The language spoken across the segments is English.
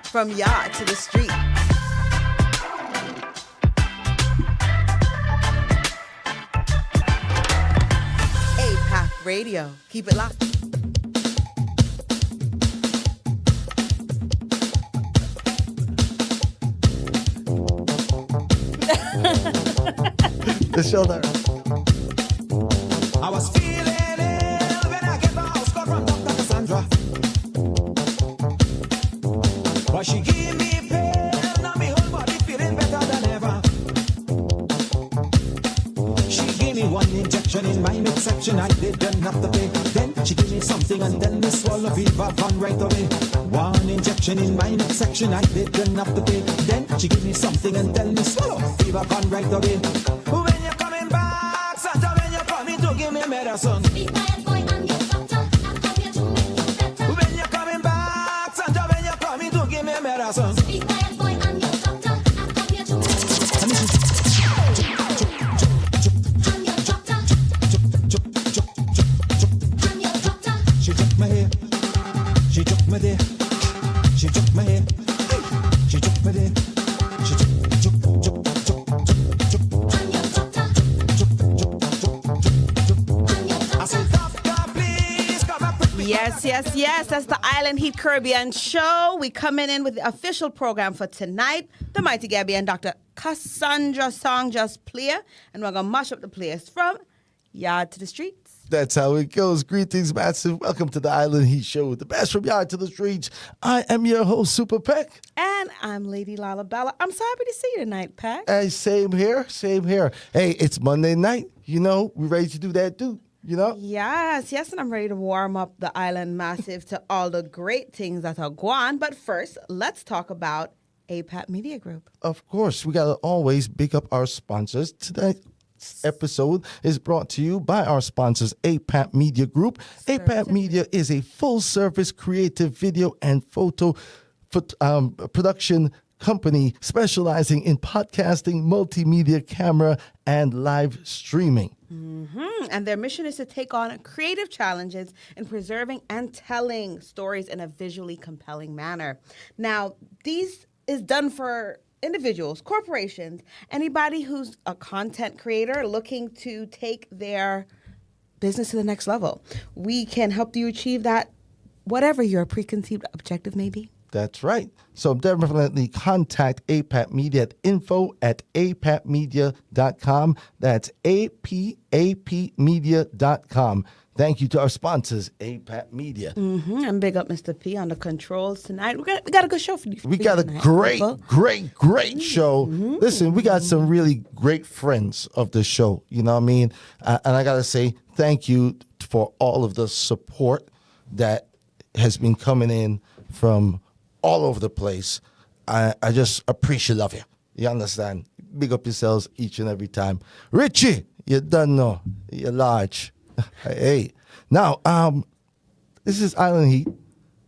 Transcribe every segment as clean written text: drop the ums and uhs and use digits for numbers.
From yard to the street. APAC Radio. Keep it locked. The shoulder. I was feeling ill when I get my house call from Dr. Cassandra. But she gave me pain, now my whole body feeling better than ever. She gave me one injection in my midsection, I didn't have to pay. Then she gave me something and then the swallow fever gone right away. One injection in my midsection, I didn't have to pay. Then she gave me something and then the swallow fever gone right away. When you're coming back, Santa, when you're coming to give me medicine. Be quiet, boy, I'm your doctor. I'm come here to make you better. When you're coming back, Santa, when you're coming to give me medicine. Be quiet, boy, I'm your doctor. I'm come here to make you better. I'm your doctor. I'm your doctor. She took my hair, she took my there, she took my hair, she took my there, she took. I'm your doctor. I said, doctor, please come and put me. Yes. That's the Island Heat Caribbean show. We coming in with the official program for tonight. The Mighty Gabby and Dr. Cassandra song just play. And we're going to mash up the place from yard to the streets. That's how it goes. Greetings, massive. Welcome to the Island Heat Show, the best from yard to the streets. I am your host, Super Peck. And I'm Lady Lala Bella. I'm so happy to see you tonight, Pack. Hey, same here. Hey, it's Monday night. You know, we ready to do that, dude. You know? Yes, and I'm ready to warm up the island massive to all the great things that are going on. But first, let's talk about APAC Media Group. Of course, we got to always big up our sponsors. Tonight's episode is brought to you by our sponsors, APAC Media Group. APAC Media is a full-service creative video and photo production company specializing in podcasting, multimedia camera, and live streaming. And their mission is to take on creative challenges in preserving and telling stories in a visually compelling manner. Now, these is done for individuals, corporations, anybody who's a content creator looking to take their business to the next level. We can help you achieve that, whatever your preconceived objective may be. That's right. So definitely contact APAC Media at info@apacmedia.com. That's apapmedia.com. Thank you to our sponsors, APAC Media. And big up Mr. P on the controls tonight. We got a good show for you. We got a great show. Listen, we got some really great friends of the show. You know what I mean? And I got to say thank you for all of the support that has been coming in from all over the place. I just appreciate love you. You understand? Big up yourselves each and every time. Richie, you done know. You're large. Hey. Now, this is Island Heat,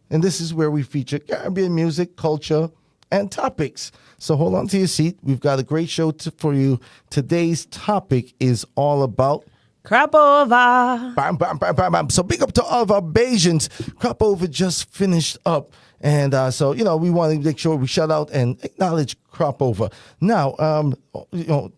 and this is where we feature Caribbean music, culture, and topics. So hold on to your seat. We've got a great show for you. Today's topic is all about Crop over. bam, bam, bam, bam, bam. So big up to all of our Bajans. Crop over just finished up. And so, you know, we want to make sure we shout out and acknowledge Crop Over. Now, you know,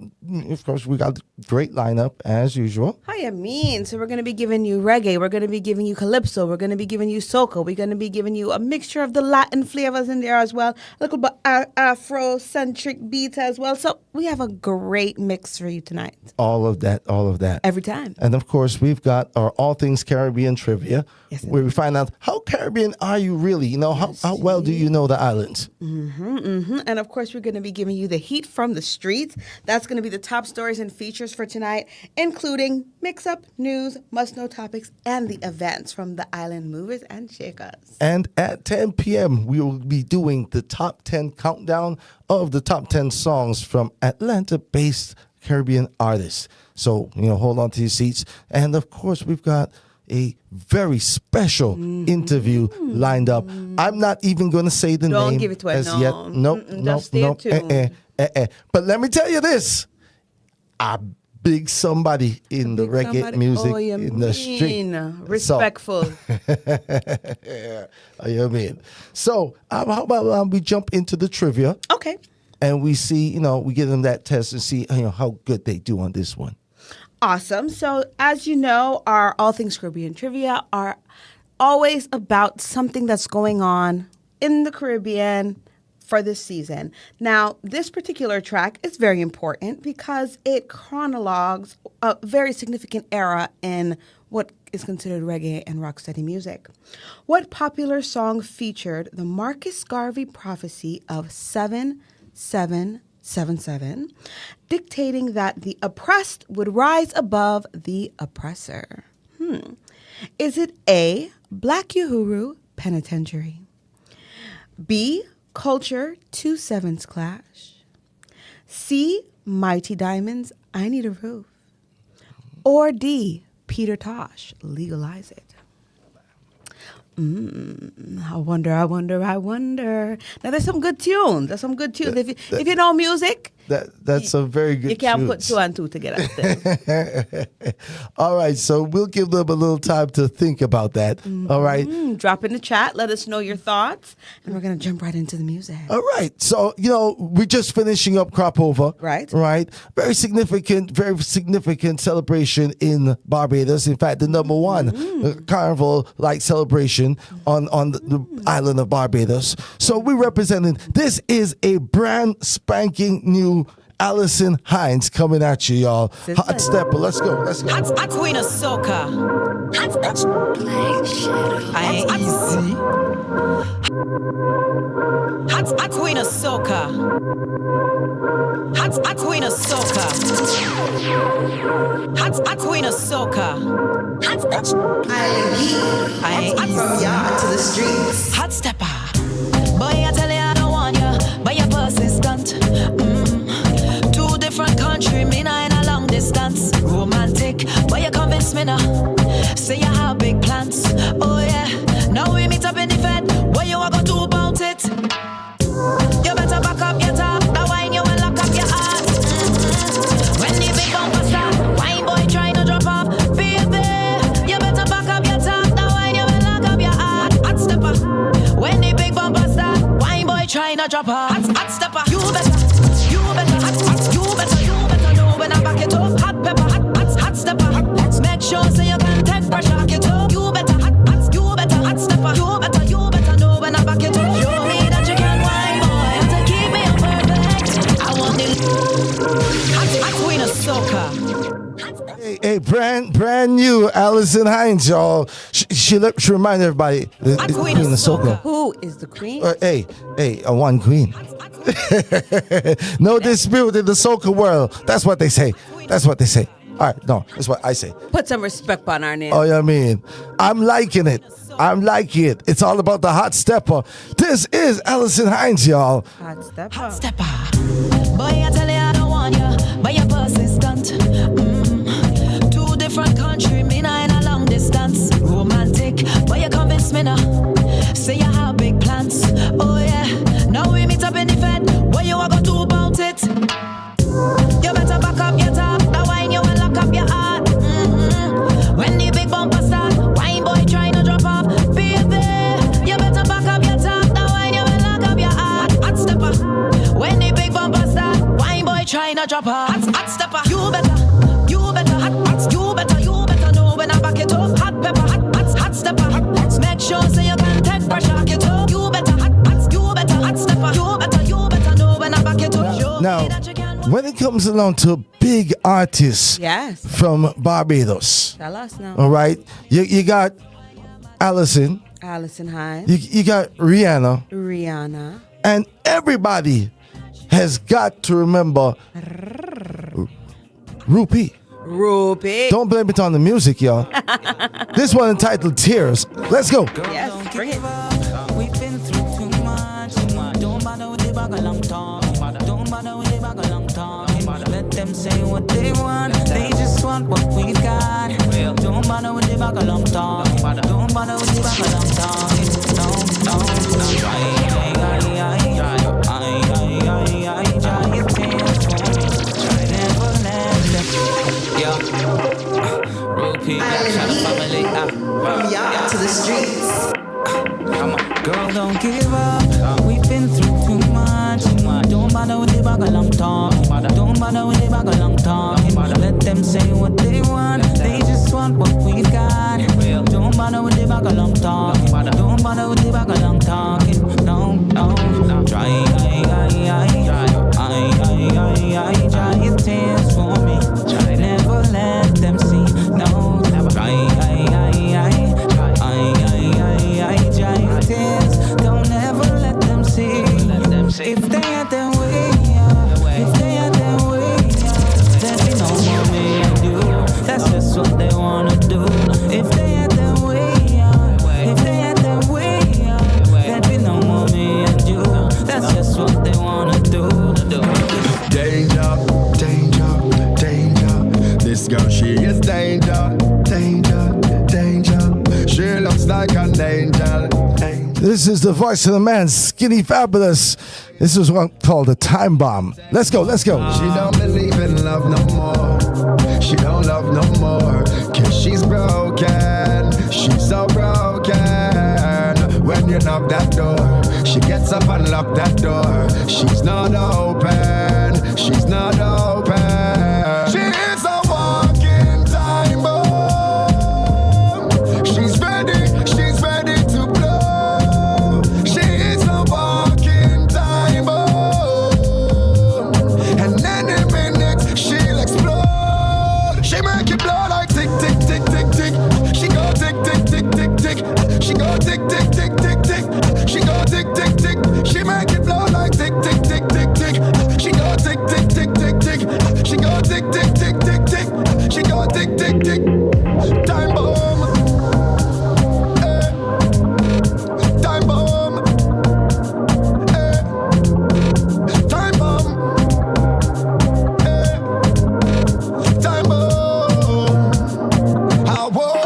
of course, we got a great lineup as usual. How you mean? So we're going to be giving you reggae. We're going to be giving you calypso. We're going to be giving you soca. We're going to be giving you a mixture of the Latin flavors in there as well. A little bit Afro-centric beats as well. So we have a great mix for you tonight. All of that. Every time. And of course, we've got our All Things Caribbean trivia, Yes, where we find out how Caribbean are you really? You know, how well do you know the islands? And of course, we're going to be giving you the heat from the streets. That's going to be the top stories and features for tonight, including mix-up, news, must-know topics, and the events from the island movers and shakers. And at 10 p.m., we will be doing the top 10 countdown of the top 10 songs from Atlanta-based Caribbean artists. So, you know, hold on to your seats. And of course, we've got a very special interview lined up. I'm not even going to say the name. Don't give it to us. as yet. Nope. Just stay tuned. But let me tell you this. I big somebody in the reggae Somebody- music oh, you in the street. mean, respectful. Yeah, you mean. So how about we jump into the trivia Okay. and we see, we give them that test and see, how good they do on this one. Awesome. So, as you know, our All Things Caribbean trivia are always about something that's going on in the Caribbean for this season. Now, this particular track is very important because it chronologues a very significant era in what is considered reggae and rocksteady music. What popular song featured the Marcus Garvey prophecy of 7777, dictating that the oppressed would rise above the oppressor? Is it A, Black Uhuru, Penitentiary? B, Culture, 2 Sevens Clash? C, Mighty Diamonds, I Need a Roof? Or D, Peter Tosh, Legalize It? I wonder. Now, there's some good tunes. If you know music, That's a very good you can't put tunes. 2 and 2 together. Still. All right, so we'll give them a little time to think about that. All right. Drop in the chat. Let us know your thoughts. And we're going to jump right into the music. All right. So, we're just finishing up Crop Over. Right. Right. Very significant celebration in Barbados. In fact, the number one carnival like celebration on the island of Barbados. So we're representing, this is a brand spanking new Allison Hines coming at you, y'all. Hot stepper. Let's go. Hot queen of soca. I ain't easy. Hot queen of soca. Hot queen of soca. Hot queen of soca. I ain't easy. From yard to the streets. Hot stepper. Boy, I tell you I don't want you, but your persistent. 2 different country, me nah in a long distance. Romantic, but you convince me now. Say you have big plans. Oh yeah, now we meet up in the Fed. What you are gonna do about it? You better back up your top. That wine you will lock up your heart. When the big bumper start, wine boy trying to drop off. Baby, you better back up your top. That wine you will lock up your heart. Hot stepper. When the big bumper start, wine boy trying to drop off. Hot stepper. You better know when I back it up. Hot pepper, hot stepper. Make sure so you can take pressure, back it up. You better hot stepper. You better know when I back it up. Show me that you can wine, boy, to keep me up perfect. I want the hot queen of soca. Hey, brand new Allison Hines, y'all. She remind everybody the Queen queen of of soca. Who is the queen? Hey, a one queen. No dispute in the soca world. That's what they say. All right, no, that's what I say. Put some respect on our name. Oh, yeah, I mean, I'm liking it. It's all about the hot stepper. This is Allison Hines, y'all. Hot stepper. Hot stepper. Boy, I tell you I don't want you, but you're persistent. 2 different country, me nah in a long distance. Romantic, but you convince me now. Say you have big plans. Oh yeah, now we meet up in the Fed. What you are gonna do about it? You better back up your top. That wine you will lock up your heart. When the big bumper start, wine boy trying to drop off. Baby, you better back up your top. That wine you will lock up your heart. Hot stepper. When the big bumper start, wine boy trying to drop off. Hot stepper. You better know when I back it up. Hot pepper, hot stepper. Make sure so you can take pressure, back it up. You better hot stepper. You better know when I back it up. Show Now, me that you can. when it comes along to big artists Yes. from Barbados, Tell us now. all right, you got Allison, Allison Hines. you got Rihanna, Rihanna. and everybody has got to remember Rupee. Ruby. Don't blame it on the music, y'all. This one entitled Tears. Let's go. Yes, bring it. We've been through too much. Don't bother with the bag a long time. Don't bother with the bag a long time. Let them say what they want. They just want what we've got. Don't bother with the bag a long time. Don't bother with the bag a long time. No. Never let them. is the voice of the man, Skinny Fabulous. This is one called the Time Bomb. Let's go. She don't believe in love no more. She don't love no more. Cause she's broken. She's so broken. When you knock that door, she gets up and lock that door. She's not open. She's not open. She is a walking time bomb. She's ready to blow. She is a walking time bomb. And any minute she'll explode. She make it blow like tick, tick, tick, tick, tick. She go tick, tick, tick, tick, tick. She go tick, tick, tick, tick, tick. She go tick, tick, tick. She make it blow like tick, tick, tick, tick, tick. She go tick, tick, tick, tick, tick. She go tick, tick, tick, tick, tick. She go tick, tick, tick. Time bomb. Time bomb. Time bomb. Time bomb. I won't.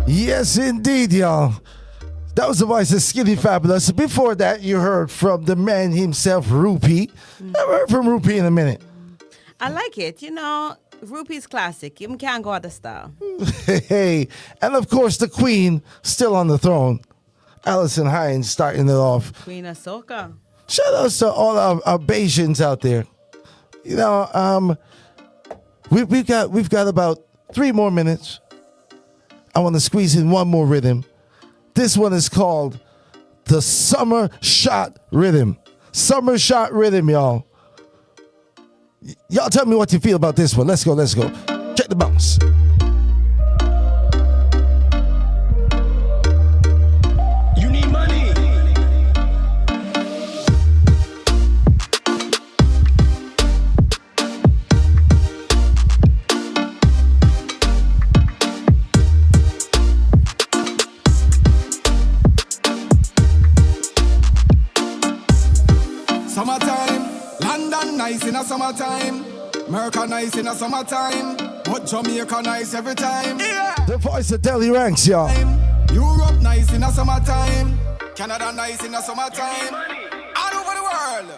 Yes, indeed, y'all. That was the voice of Skinny Fabulous. Before that, you heard from the man himself, Rupee. Never heard from Rupee in a minute. I like it. You know, Rupee's classic. You can't go out of style. Hey, and of course, the queen still on the throne. Alison Hines starting it off. Queen of soca. Shout outs to all our Bayesians out there. You know, we've got about 3 more minutes. I want to squeeze in one more rhythm. This one is called the Summer Shot Rhythm. Summer Shot Rhythm, y'all. Y'all tell me what you feel about this one. Let's go. Check the bounce. You need money. Summertime, London nice in a summertime, America nice in a summertime, but Jamaica nice every time. Yeah. The voice of Delhi Ranks, y'all. Europe nice in a summertime, Canada nice in a summertime, all over the world.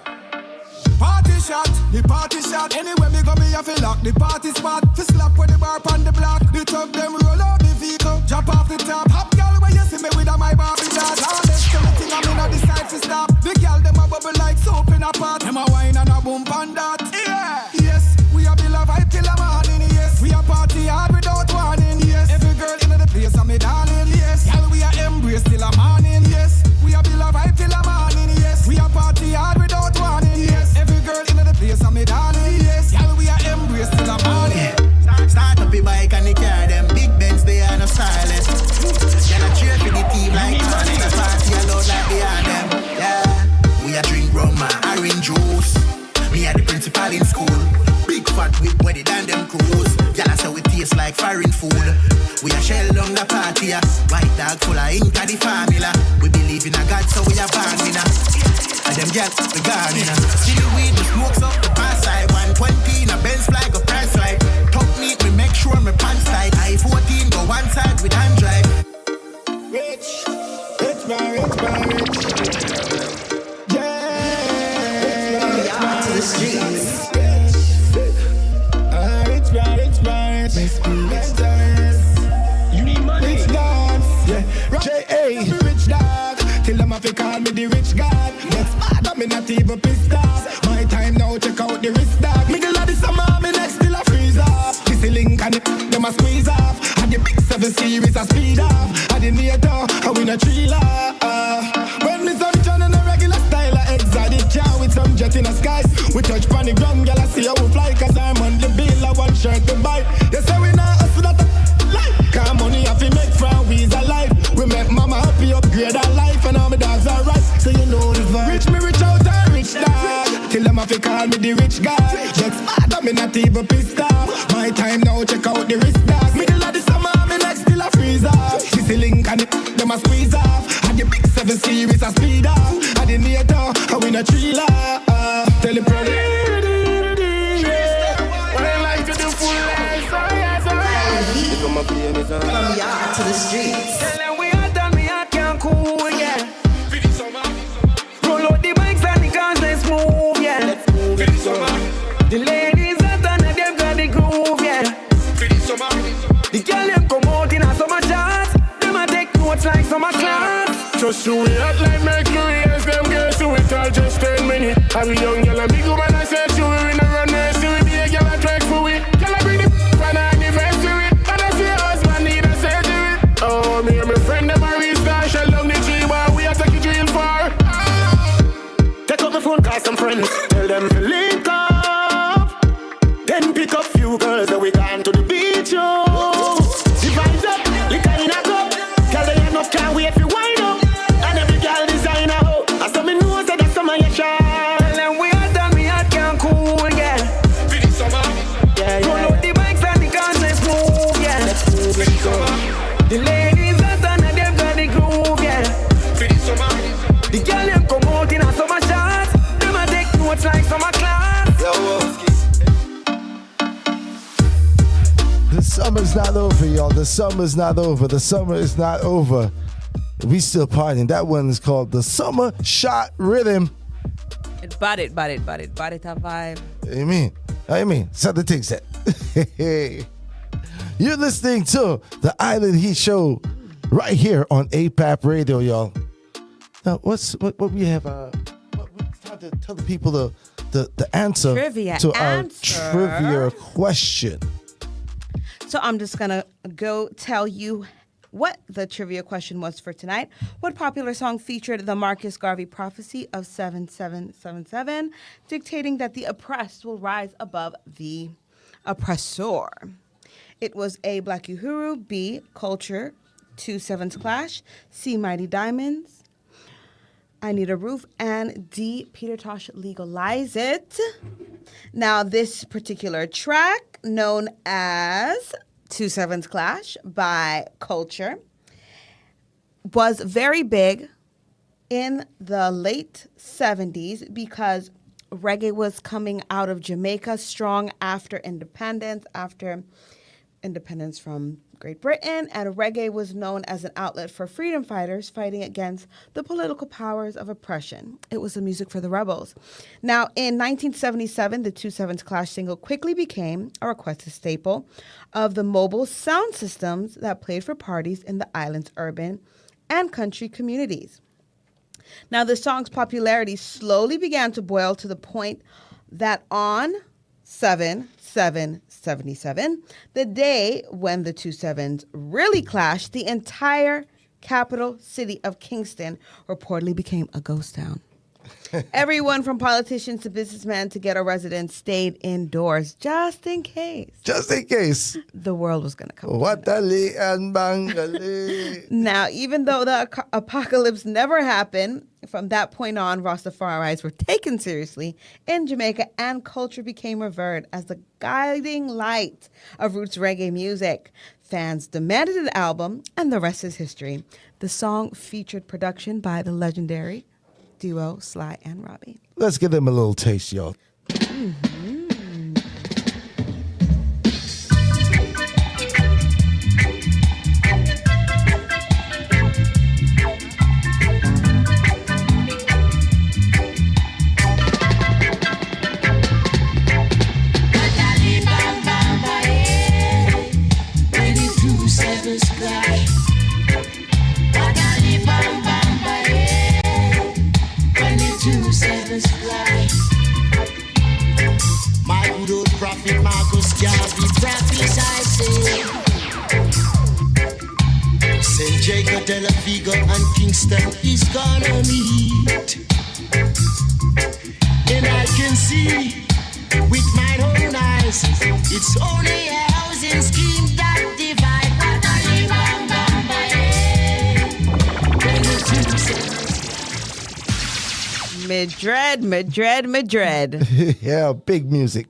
Party shot, the party shot. Anywhere me go, me have to lock the party spot. To slap with the bar on the block. The tug them roll out the vehicle, drop off the top. Hop girl where you see me with a my Barbie dad. All this everything I'm in a decide to stop. The girl them a bubble like soap in a pot. Them a wine and a boom pan that. Yeah, yes, we a bill of vibe till the morning. Yes, we a party hard without warning. Yes, every girl in the place I'm me darling. Yes, girl we a embrace till the morning. Yes, we a bill of vibe till the morning. Yes, we a party hard without warning. Yes, every girl in the place I'm me darling. Yes, girl we a embrace till the morning. Start up your bike and the car, them big Benz, they are no stylish. Can I cheer for the team like Carnival, the party alone like behind them. Yeah, we a drink rum and orange juice. Me a the principal in school. Big fat whip wedded and them cruise. Y'all say we taste like foreign food. We a shell down the party, white dog full of ink of the formula. We believe in a God, so we a born winner. And them girls, we gone in. See the weed, the smokes up the past side. 120 in a Benz flag, a price right. Top neat, we make sure my pants tight. I-14 go one side with hand drive. Rich man, yeah. To the streets. Rich man. You need money. Rich dance, yeah. J.A. Rich dog, till them have to call me the rich god. Next part, I'm not even pissed off. My time now, check out the wrist dog. Middle of the summer, me next still a freeze off. This link and them a squeeze off. And the big 7 series a speed off. And the NATO, I win a trailer. When me some John in a regular style of exotic car with some jet in the skies. We touch on the ground, girl, I see how we fly. Cause I'm on the bill, I want shirt to buy. They say we not hustle that life. Cause money have to make from we's alive. We make mama happy, upgrade her life. And all my dogs are right, so you know the vibe. Rich me, rich out and rich dog. Till them have to call me the rich guy. Next part, I'm not even pissed off. My time now, check out the wrist dog. Middle of the summer, me next still a freeze off. This link and them a squeeze off. And the big 7 series a speed off. And the NATO, I win a trailer. Tell the product. From yacht to the streets. Tell them we are done, me I can't cool, yeah. Roll out the bikes and the cars, let's move, yeah. The ladies are done and they've got the groove, yeah. The girl them come out in a summer chat. Them a take notes like summer class. Just do it up like Mercury as them girls do it all just 10 minutes. Have a young girl and big woman I said she we in a run nursery. Be a girl and track for it. Girl I bring the fan anniversary. And I see her husband need a surgery. Oh, me and my friend them are restart. Shell down the tree while we are taking it real far. Take up my phone, call some friends. Tell them to link up. Then pick up few girls that we gone to the beach, oh. The vibes up, liquor in a cup. Girl they enough can't wait for wind up. And every girl designer, oh. And some me know say that's some of your shot. Tell them we are done, me I can't cool, yeah. Yeah, Roll yeah. out the bikes and the cars, let's move, yeah. Let's move, let's go. The ladies are done and they've got the groove, yeah. The girl them come out in a summer chat. Them a take notes like summer class. The summer's not over, y'all. The summer's not over. The summer is not over. We still partying. That one is called the Summer Shot Riddim. It bought it a vibe. Amen. So the thing said. You're listening to the Island Heat Show right here on APAP Radio, y'all. Now, what we have? Time to tell the people the answer Trivia to answer. our trivia question. So I'm just going to go tell you what the trivia question was for tonight. What popular song featured the Marcus Garvey prophecy of 7777, dictating that the oppressed will rise above the oppressor? It was A, Black Uhuru, B, Culture, 2 Sevens Clash, C, Mighty Diamonds, I Need a Roof, and D, Peter Tosh, Legalize It. Now, this particular track, known as 2 Sevens Clash by Culture, was very big in the late 70s because reggae was coming out of Jamaica strong after independence from Great Britain, and reggae was known as an outlet for freedom fighters fighting against the political powers of oppression. It was the music for the rebels. Now, in 1977, the 2 Sevens Clash single quickly became a requested staple of the mobile sound systems that played for parties in the island's urban and country communities. Now, the song's popularity slowly began to boil to the point that on 7/7/77, the day when the 2 Sevens really clashed, the entire capital city of Kingston reportedly became a ghost town. Everyone from politicians to businessmen to ghetto residents stayed indoors just in case. Just in case. The world was going to come. Watali and Bangali. Now, even though the apocalypse never happened, from that point on, Rastafari's were taken seriously in Jamaica, and culture became revered as the guiding light of roots reggae music. Fans demanded an album, and the rest is history. The song featured production by the legendary duo Sly and Robbie. Let's give them a little taste, y'all. My good old prophet Marcus Garvey prophesied, St. Jacob, Tel Aviv, and Kingston is gonna meet. And I can see with my own eyes, it's only a housing scheme that divide. Madrid. Yeah, big music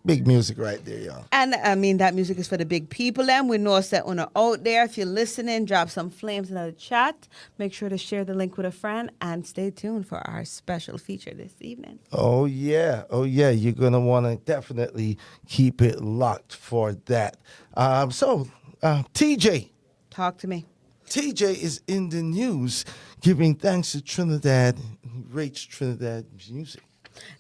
right there, y'all. And I mean, that music is for the big people. And we know that when out there, if you're listening, drop some flames in the chat. Make sure to share the link with a friend and stay tuned for our special feature this evening. Oh, yeah. You're going to want to definitely keep it locked for that. TJ, Talk to me. TJ is in the news giving thanks to Trinidad. He rates Trinidad music.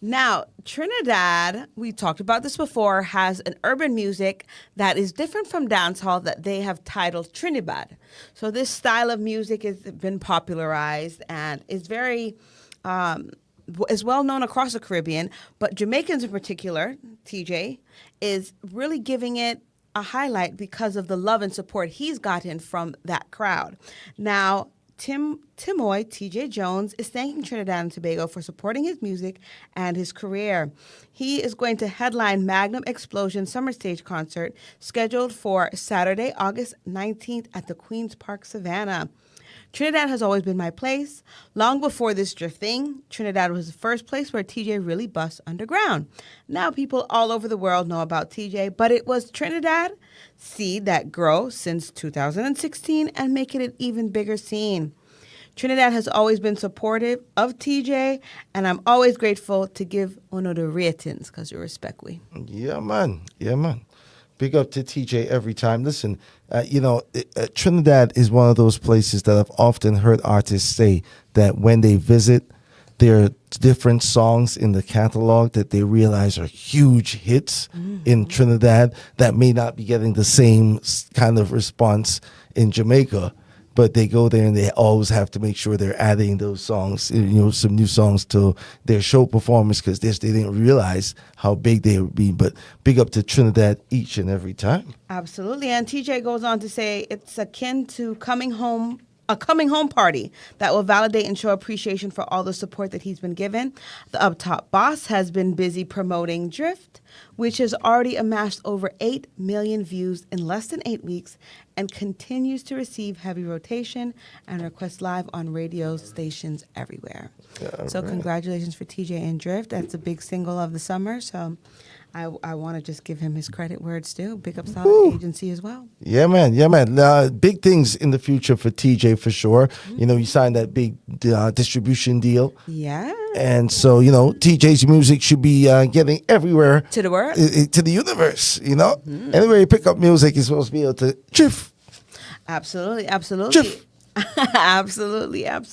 Now, Trinidad, we talked about this before, has an urban music that is different from dancehall that they have titled Trinidad. So this style of music has been popularized and is very is well known across the Caribbean, but Jamaicans in particular, TJ, is really giving it a highlight because of the love and support he's gotten from that crowd. Now, Timoy, TJ Jones, is thanking Trinidad and Tobago for supporting his music and his career. He is going to headline Magnum Explosion Summer Stage concert scheduled for Saturday, August 19th at the Queen's Park, Savannah. Trinidad has always been my place. Long before this drift thing, Trinidad was the first place where TJ really bust underground. Now people all over the world know about TJ, but it was Trinidad seed that grow since 2016 and make it an even bigger scene. Trinidad has always been supportive of TJ, and I'm always grateful to give one of the ratings because you respect we. Yeah, man. Yeah, man. Big up to TJ every time. Listen, Trinidad is one of those places that I've often heard artists say that when they visit, there are different songs in the catalog that they realize are huge hits in Trinidad that may not be getting the same kind of response in Jamaica. But they go there and they always have to make sure they're adding those songs, some new songs to their show performance because they didn't realize how big they would be. But big up to Trinidad each and every time. Absolutely. And TJ goes on to say it's akin to a coming home party that will validate and show appreciation for all the support that he's been given. The Up Top boss has been busy promoting Drift, which has already amassed over 8 million views in less than 8 weeks and continues to receive heavy rotation and requests live on radio stations everywhere. So congratulations for TJ and Drift. That's a big single of the summer. So I want to just give him his credit where it's due. Big up Solid Agency as well. Yeah, man. Yeah, man. Big things in the future for TJ for sure. You signed that big distribution deal. Yeah. And so, TJ's music should be getting everywhere. To the world? To the universe, Anywhere you pick up music, you're supposed to be able to drift. Absolutely. Drift. Absolutely. And,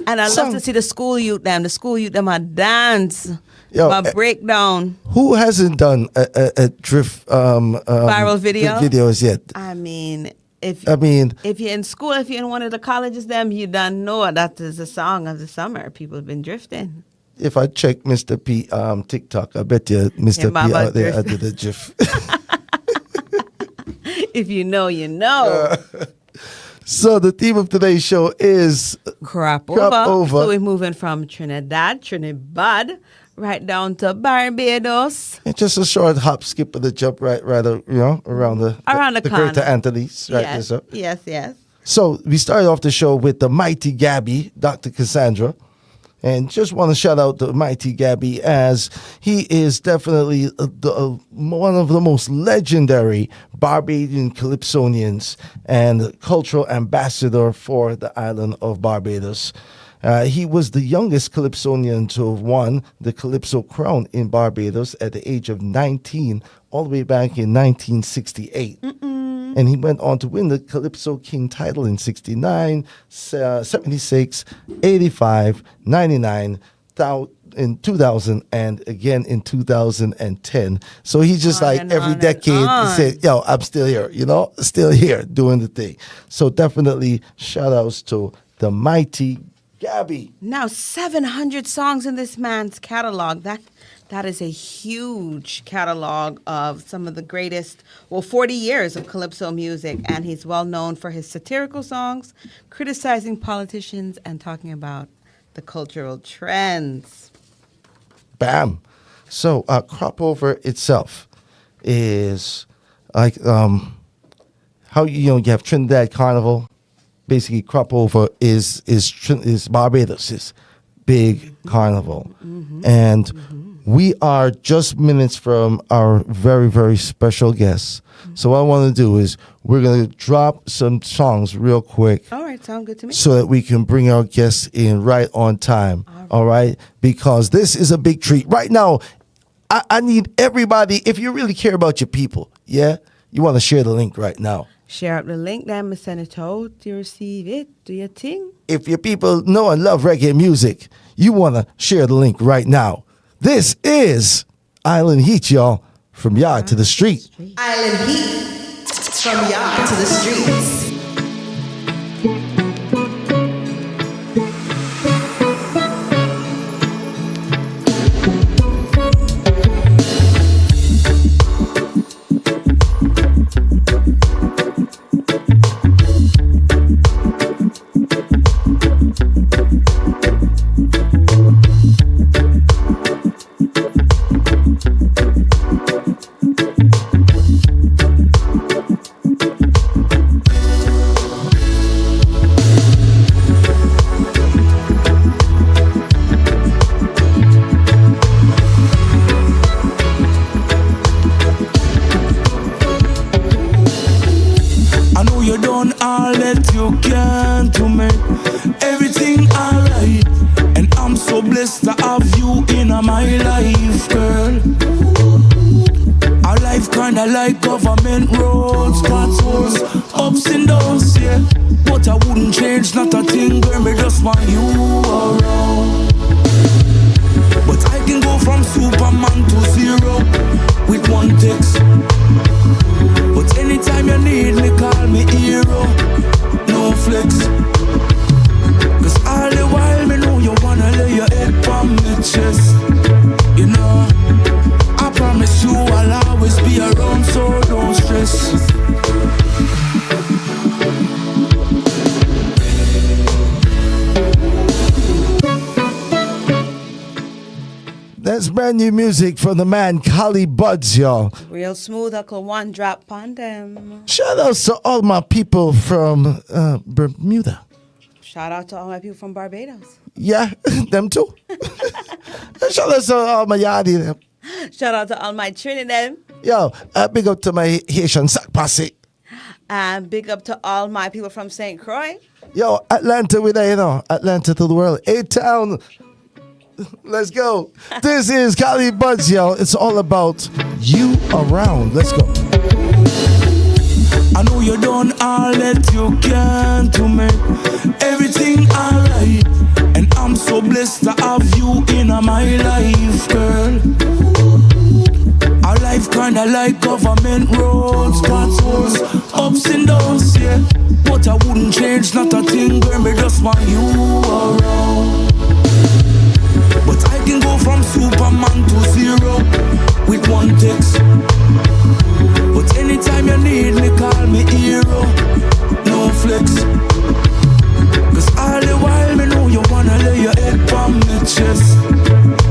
and I love to see the school youth them a dance. My breakdown. Who hasn't done a drift viral videos yet? I mean, if you're in school, if you're in one of the colleges, you don't know that is a song of the summer. People have been drifting. If I check Mr. P TikTok, I bet you Mr. P out there I did a drift. If you know, you know. So the theme of today's show is crop over. So we're moving from Trinidad, right down to Barbados. And just a short hop, skip, and a jump right around the Greater Antilles. Right. Yes. So we started off the show with the mighty Gabby, Dr. Cassandra. And just want to shout out the mighty Gabby as he is definitely one of the most legendary Barbadian Calypsonians and cultural ambassador for the island of Barbados. He was the youngest Calypsonian to have won the Calypso crown in Barbados at the age of 19, all the way back in 1968. And he went on to win the Calypso King title in 69, 76, 85, 99, in 2000, and again in 2010. So he's just every decade he said, yo, I'm still here, still here doing the thing. So definitely shout outs to the mighty Gabby. Now 700 songs in this man's catalog. That is a huge catalog of some of the greatest, 40 years of Calypso music. And he's well known for his satirical songs, criticizing politicians, and talking about the cultural trends. Bam. So crop over itself is like how you have Trinidad Carnival. Basically, crop over is Barbados' big carnival, and we are just minutes from our very, very special guest. So what I want to do is we're going to drop some songs real quick. All right, sound good to me. So that we can bring our guests in right on time. All right? Because this is a big treat. Right now, I need everybody, if you really care about your people, you want to share the link right now. Share up the link, then send it out. You receive it. Do your thing. If your people know and love reggae music, you want to share the link right now. This is Island Heat, y'all, from yard to the street. Island Heat, from yard to the streets. Like government roads, potholes, ups and downs, yeah. But I wouldn't change, not a thing, girl, me just want you around. But I can go from Superman to zero with one text. But anytime you need me, call me hero, no flex. Cause all the while me know you wanna lay your head on my chest. You know, I promise you I'll always be around, so don't stress. That's brand new music from the man Kali Buds, y'all. Real smooth, Uncle One drop on them. Shout outs to all my people from Bermuda. Shout out to all my people from Barbados. Yeah, them too. Shout out to all my yardie them. Shout out to all my Trinidad. Yo, big up to my Haitian sack posse. And big up to all my people from St. Croix. Yo, Atlanta with you know, Atlanta to the world. A-Town. Let's go. This is Kali Buds, yo. It's all about you around. Let's go. I know you done all that you can to make everything alright. And I'm so blessed to have you in my life, girl. Our life kinda like government roads, potholes, ups and downs, yeah. But I wouldn't change, not a thing, girl, me just want you around. But I can go from Superman to zero with one text. But anytime you need me, call me hero, no flex. Cause all the while me know you wanna lay your head on my chest.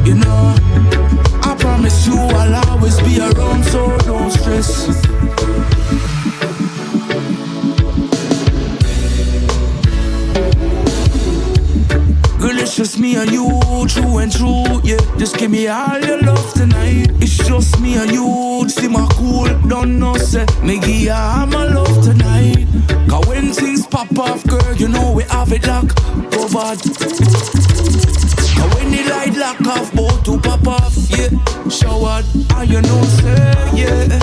You know, I promise you I'll always be around, so don't stress. Girl, it's just me and you, true and true, yeah. Just give me all your love tonight. It's just me and you, see my cool, don't know, say me give you all my love tonight. Cause when things pop off, girl, you know we have it locked, covered. Cause when the light lock off, both to pop off, yeah. Showered, and you know, say, yeah.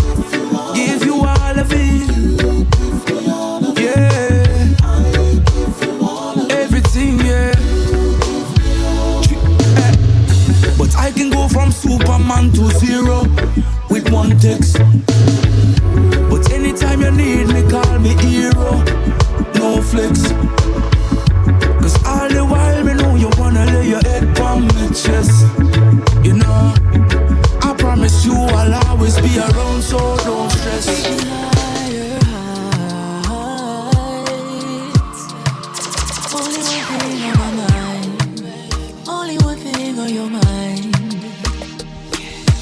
Give you all of it, yeah. Everything, yeah. But I can go from Superman to zero with one text. But anytime you need me, call me hero, no flex. Cause all the while me know you wanna lay your head on my chest. You know, I promise you I'll always be around, so don't stress.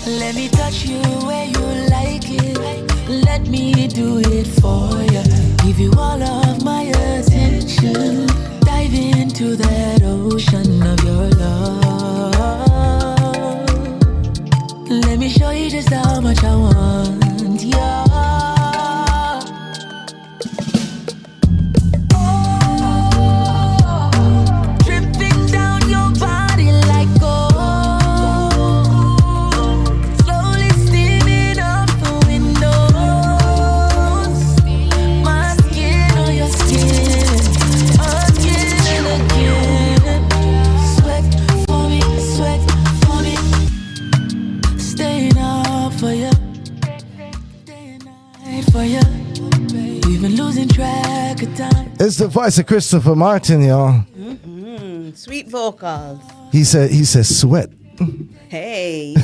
Let me touch you where you like it. Let me do it for you. Give you all of my attention. Dive into that ocean of your love. Let me show you just how much I want you. even losing track of time. It's the voice of Christopher Martin, y'all. Sweet vocals. He says sweat. Hey.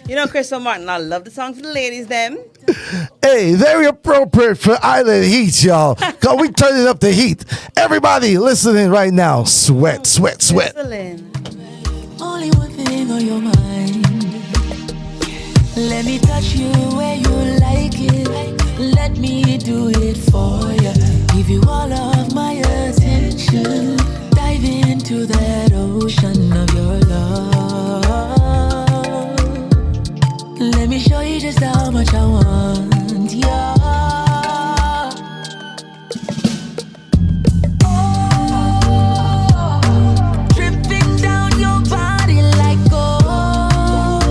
You know, Crystal Martin, I love the song for the ladies, them. Hey, very appropriate for Island Heat, y'all. Cause we turning up the heat. Everybody listening right now. Sweat, sweat, sweat. Excellent. Only one thing on your mind. Let me touch you where you like it. Let me do it for you. Give you all of my attention. Dive into that ocean of your love. Let me show you just how much I want you. Dripping down your body like gold.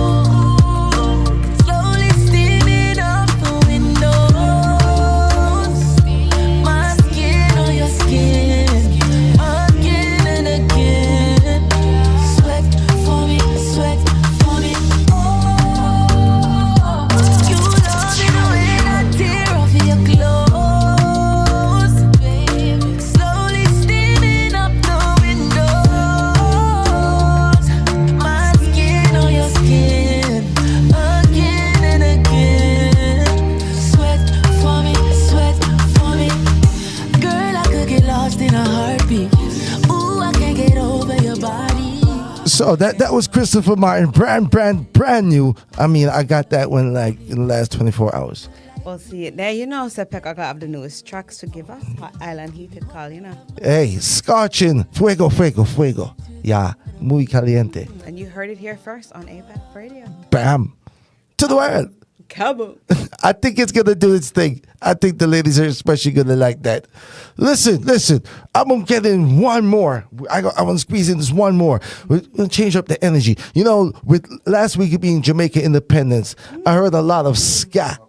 Slowly steaming up the windows. My skin on your skin. Again and again. Sweat for me, sweat for me. You love it when I tear off your clothes. Slowly steaming up the windows. My skin on your skin. Again and again. Sweat for me, sweat for me. Girl, I could get lost in a heartbeat. Ooh, I can't get over your body. So that was Christopher Martin, brand new. I mean, I got that one like in the last 24 hours. Well, see it there. You know, Sepeka got the newest tracks to give us. Island Heat, it call, you know. Hey, scorching, fuego, fuego, fuego. Yeah, muy caliente. And you heard it here first on APAC Radio. Bam, to the world. Kaboom. I think it's gonna do its thing. I think the ladies are especially gonna like that. Listen. I'm gonna get in one more. I want to squeeze in this one more. We're gonna change up the energy. You know, with last week being Jamaica Independence, I heard a lot of ska.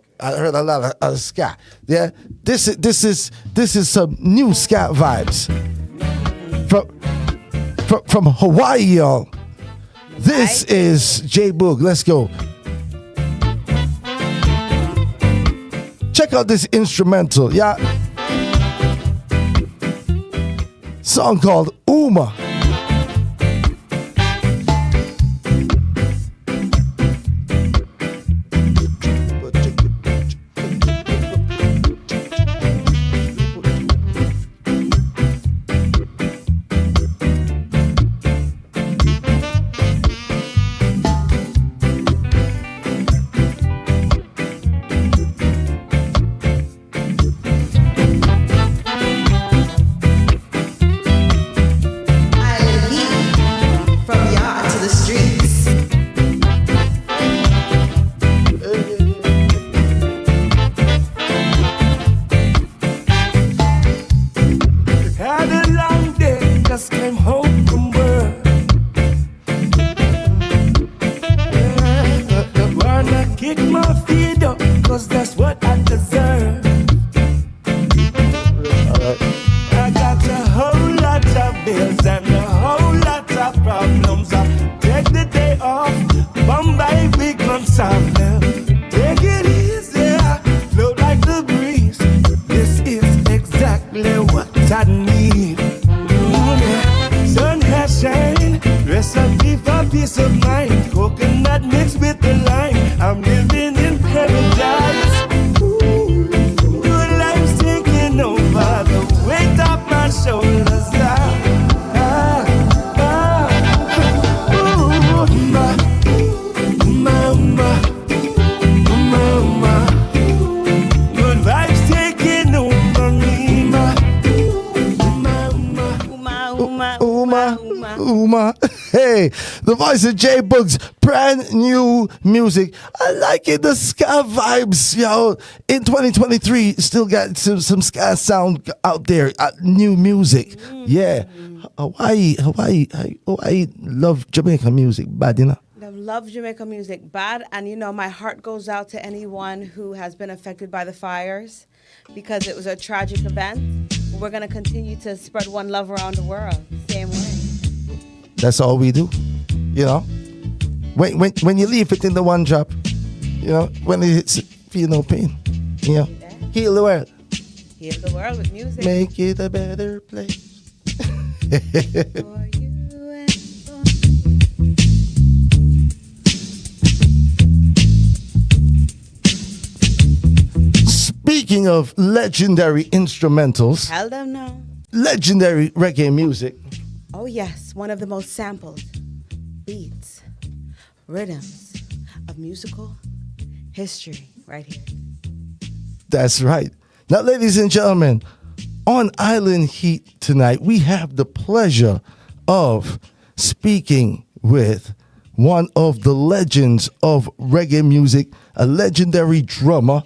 Ska. Yeah, this is some new ska vibes from Hawaii, y'all. This is J Boog. Let's go. Check out this instrumental, yeah. Song called Uma. Hey, the voice of J Boog's brand new music. I like it, the ska vibes, yo. In 2023, still got some ska sound out there. New music, yeah. Hawaii, love Jamaican music, bad, you know. I love Jamaican music, bad, and you know, my heart goes out to anyone who has been affected by the fires because it was a tragic event. We're gonna continue to spread one love around the world, same way. That's all we do, you know. When you leave it in the one drop, you know, when it's feel no pain, you know, heal the world. Heal the world with music. Make it a better place. For you and for Speaking of legendary instrumentals, Tell them no. legendary reggae music, Oh yes, one of the most sampled beats, rhythms of musical history right here. that's right. Now, ladies and gentlemen, on Island Heat tonight, we have the pleasure of speaking with one of the legends of reggae music, a legendary drummer,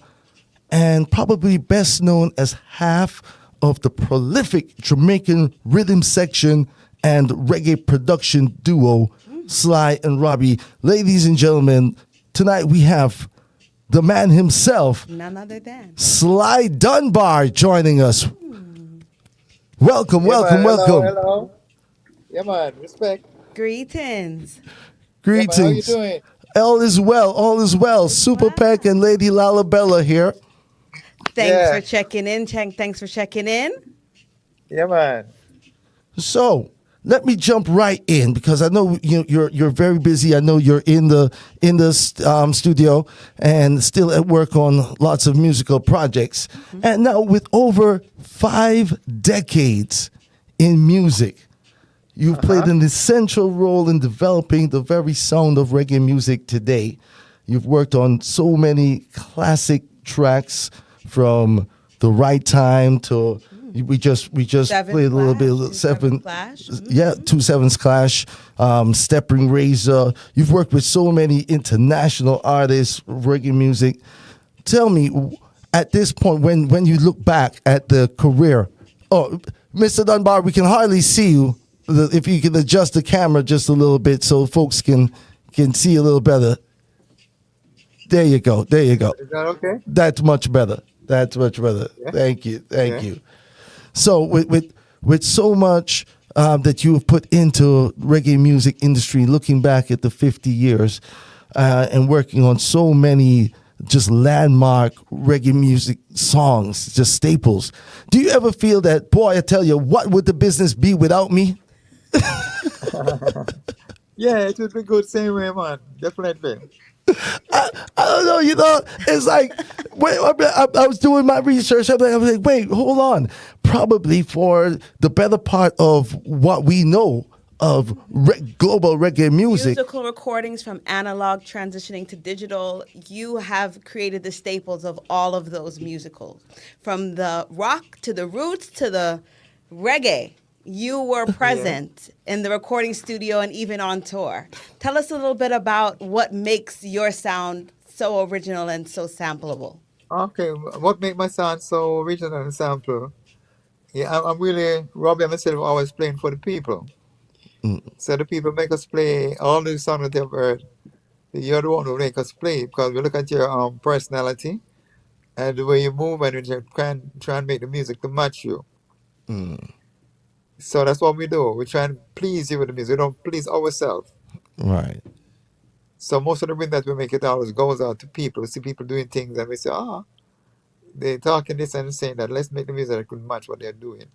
and probably best known as half of the prolific Jamaican rhythm section and reggae production duo, Sly and Robbie. Ladies and gentlemen, tonight we have the man himself, None other than. Sly Dunbar, joining us. Welcome, Yeah, welcome, man. welcome. Hello. Yeah, man. Respect. Greetings. Greetings. Yeah, man. How you doing? All is well, all is well. Super Peck and Lady Lalabella here. Thanks Yeah. for checking in. Thanks for checking in. Yeah, man. So let me jump right in because I know you're very busy. I know you're in the studio and still at work on lots of musical projects. And now with over 5 decades in music, you've played an essential role in developing the very sound of reggae music today. You've worked on so many classic tracks from The Right Time to we just Seventh played a little Clash, bit seven Clash. yeah, 2/7 Clash, Stepping Razor. You've worked with so many international artists, reggae music. Tell me, at this point, when you look back at the career, oh, Mr. Dunbar, we can hardly see you. If you can adjust the camera just a little bit so folks can see a little better. There you go. There you go. Is that okay? That's much better. That's much better. Yeah. Thank you. Thank Yeah. you. So with so much that you have put into reggae music industry, looking back at the 50 years and working on so many just landmark reggae music songs, just staples. Do you ever feel that, boy, I tell you, what would the business be without me? Yeah, it would be good same way, man. Definitely. I don't know, it's like, wait, I was doing my research. I was like, wait, hold on. Probably for the better part of what we know of global reggae music. Musical recordings from analog transitioning to digital, you have created the staples of all of those musicals. From the rock to the roots to the reggae, you were present in the recording studio and even on tour. Tell us a little bit about what makes your sound so original and so sampleable. Okay, what make my sound so original and sample? Yeah, I'm really, Robbie and myself always playing for the people. So the people make us play all the songs that they've heard. You're the one who make us play because we look at your personality and the way you move and you try and make the music to match you. So that's what we do. We try and please you with the music. We don't please ourselves. Right. So most of the rhythm that we make, it always goes out to people. We see people doing things and we say, they're talking this and saying that. Let's make the music that could match what they're doing.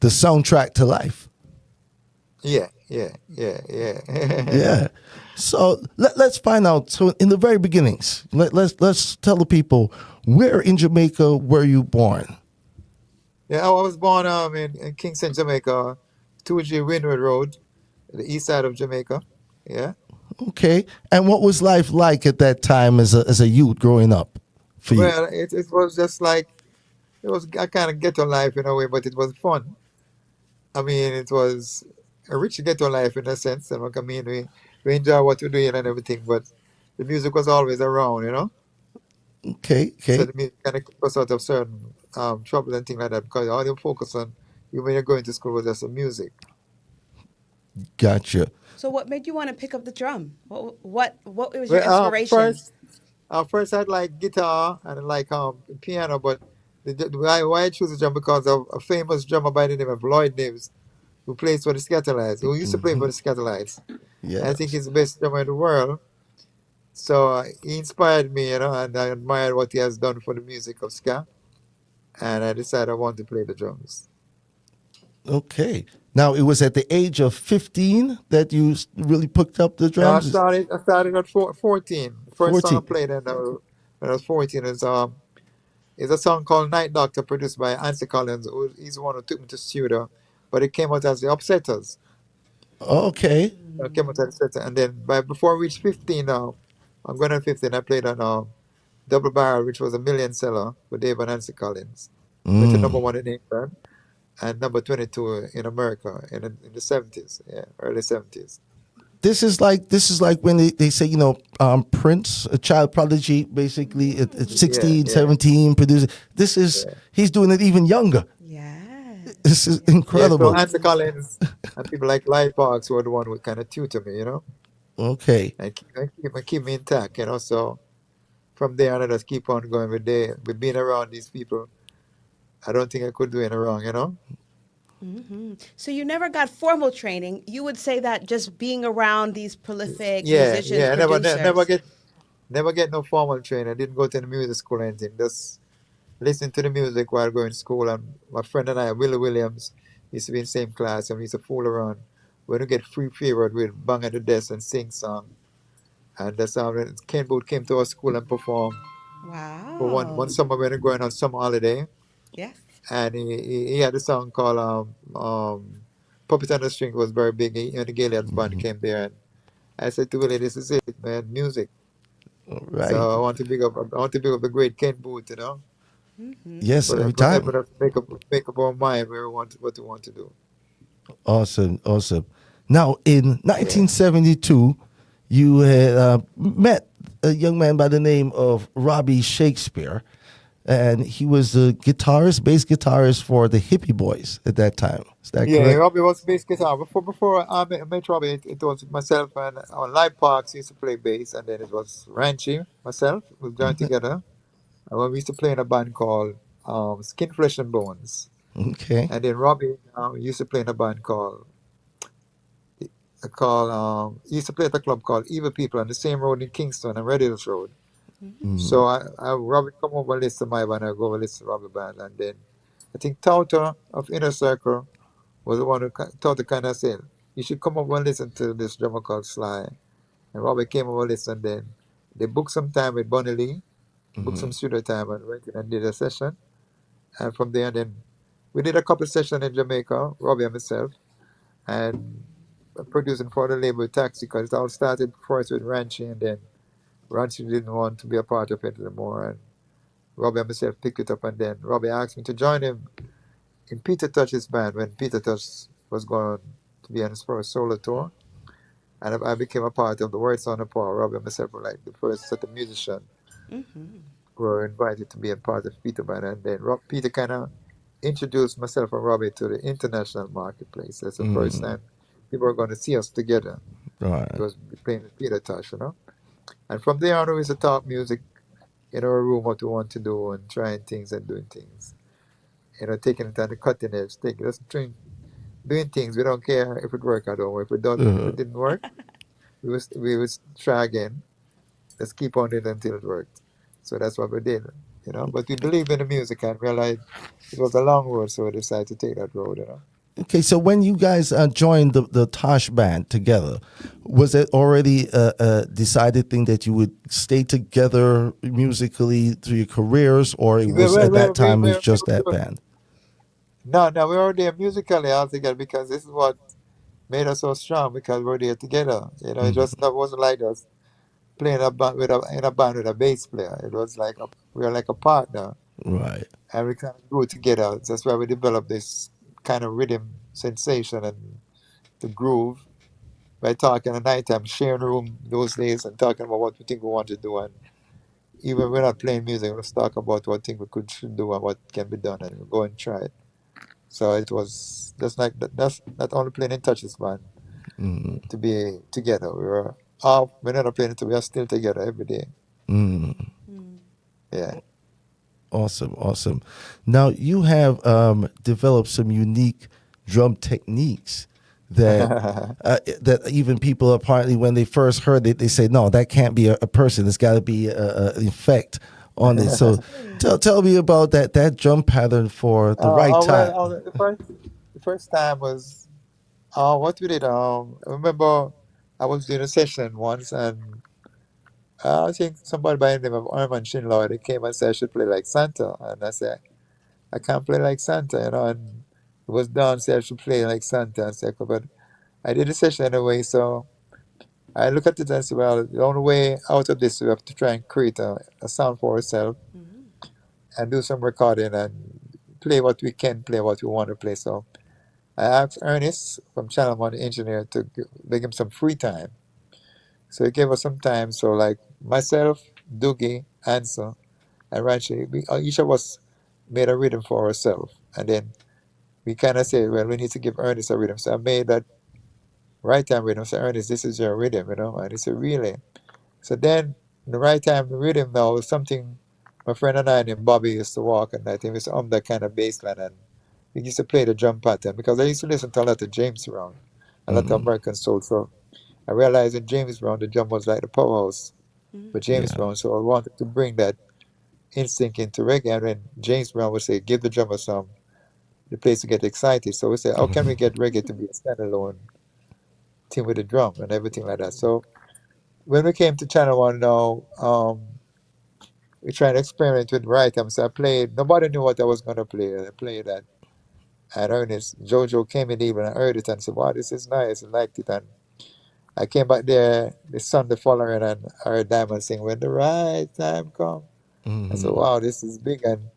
The soundtrack to life. Yeah. Yeah. So let's find out. So in the very beginnings, let's tell the people, where in Jamaica were you born? Yeah, I was born in Kingston, Jamaica, 2G Windward Road, the east side of Jamaica. Yeah. Okay. And what was life like at that time as a youth growing up for you? Well, it was just like, it was a kind of ghetto life in a way, but it was fun. I mean, it was a rich ghetto life in a sense. And I mean, we enjoy what we're doing and everything, but the music was always around, you know? Okay. So the music kind of keep us out of certain trouble and things like that because all you focus on you when you're going to school was just the music. Gotcha. So what made you want to pick up the drum? What was your Well, inspiration? first I'd like guitar and like piano, but why I choose the drum because of a famous drummer by the name of Lloyd Davis, who plays for the Scatterlights, who used to play for the Scatterlights. Yeah. I think he's the best drummer in the world. So he inspired me, and I admired what he has done for the music of ska. and I decided I wanted to play the drums. Okay. Now, it was at the age of 15 that you really picked up the No, drums? I started at 14. The first song I 14. played when I was 14 is a song called Night Doctor, produced by Anthony Collins. He's the one who took me to studio, but it came out as the Upsetters. Okay. It came out as the Upsetters. And then before I reached 15 now, I'm going on 15, I played on Double Barrel, which was a million seller with Dave and Nancy Collins, which is number one in England and number 22 in America in the 70s, early 70s. This is like when they say, Prince, a child prodigy, basically at 16, 17, producing. This is, he's doing it even younger. Yeah. This is Yeah, incredible. so Anthony Collins and people like Light Parks were the one who kind of tutor me, Okay. and keep me intact, So from there on, I just keep on going with being around these people. I don't think I could do any wrong, So you never got formal training. You would say that just being around these prolific Yeah, musicians, yeah. I producers. never get no formal training. I didn't go to the music school or anything. Just listen to the music while going to school. And my friend and I, Willie Williams, used to be in the same class, and we used to fool around. When we get free period, we'd bang at the desk and sing song. And that's how when Ken Boot came to our school and performed for one Wow. summer when we were going on summer holiday. Yes. And he had a song called Puppet on the String was very big. He and the Gillian's band came there, and I said to Willie, "This is it, man, music." So Right. I want to big up the great Ken Booth, Yes, every but time. helping us make up our mind where we want what we want to do. Awesome, awesome. Now, in 1972, you had met a young man by the name of Robbie Shakespeare, and he was the bass guitarist for the Hippie Boys at that time. Is that Yeah, correct? Robbie was bass guitar. Before I met Robbie, it was myself and on Live Parks used to play bass, and then it was Ranchi, myself, we joined together. And we used to play in a band called Skin, Flesh and Bones. Okay. And then Robbie used to play in a band he used to play at a club called Evil People on the same road in Kingston and Red Hills Road. So Robbie come over and listen to my band, I go over and listen to Robbie band, and then I think Tauta of Inner Circle was the one who Tauta kind of said, "You should come over and listen to this drummer called Sly." And Robbie came over and listened. Then they booked some time with Bunny Lee, booked some studio time, and went in and did a session. And from there, then we did a couple sessions in Jamaica, Robbie and myself, and producing for the label Taxi, because it all started first with Ranchi, and then Ranchi didn't want to be a part of it anymore, and Robbie and myself picked it up, and then Robbie asked me to join him in Peter Touch's band when Peter Touch was going to be on his first solo tour, and I became a part of the Words on the Power. Robbie and myself were like the first set of musicians who were invited to be a part of Peter band, and then Peter kind of introduced myself and Robbie to the international marketplace. That's the first time people were going to see us together. Right. It was playing with Peter Tosh. And from there on, we used to talk music in our room, what we want to do, and trying things and doing things. Taking it on the cutting edge, doing things. We don't care if it worked or don't. If it didn't work, we would try again. Let's keep on it until it worked. So that's what we did. But we believe in the music and realized it was a long road, so we decided to take that road. Okay, so when you guys joined the Tosh band together, was it already a decided thing that you would stay together musically through your careers, or it was at that time it was just that band? No, we were there musically all together because this is what made us so strong, because we're there together. It just wasn't like us playing in a band with a bass player. It was like we were like a partner, Right. and we kind of grew together. That's why we developed this kind of rhythm sensation and the groove by talking at night time, sharing a room those days and talking about what we think we want to do. And even when we're not playing music, let's talk about what we think we should do and what can be done, and we'll go and try it. So it was that's not only playing in touches, man, to be together. We're not playing it, we are still together every day. Yeah. Awesome. Now you have developed some unique drum techniques that even people apparently when they first heard it, they say, no, that can't be a person. It's got to be an effect on it. So tell me about that drum pattern for the right time. Well, the first time was what we did. I remember I was doing a session once, and I think somebody by the name of Armand Shinloy, they came and said I should play like Santa, and I said I can't play like Santa, and it was done said I should play like Santa, and said, but I did the session anyway, so I look at it and say, well, the only way out of this, we have to try and create a sound for ourselves and do some recording and play what we can play, what we want to play. So I asked Ernest from Channel One, the engineer, to give him some free time. So he gave us some time. So like myself, Doogie, Ansel, and Ranchi, each of us made a rhythm for ourselves. And then we kind of said, well, we need to give Ernest a rhythm. So I made that right time rhythm. So Ernest, this is your rhythm, And he said, really? So then the right time rhythm now was something my friend and I named Bobby used to walk, and I think it's that kind of bass line, and we used to play the drum pattern because I used to listen to a lot of James Brown, a lot of American soul. So I realized in James Brown the drum was like the powerhouse for James Brown. So I wanted to bring that instinct into reggae, and when James Brown would say, give the drummer some, the place to get excited. So we said, how can we get reggae to be a standalone thing with the drum and everything like that? So when we came to Channel One now, we tried to experiment with rhythm. So I played, nobody knew what I was going to play. I played that at Ernest. Jojo came in even and heard it and said, wow, this is nice. I liked it. And I came back there the Sunday following and I heard Diamond sing, when the right time come. I said, wow, this is big. And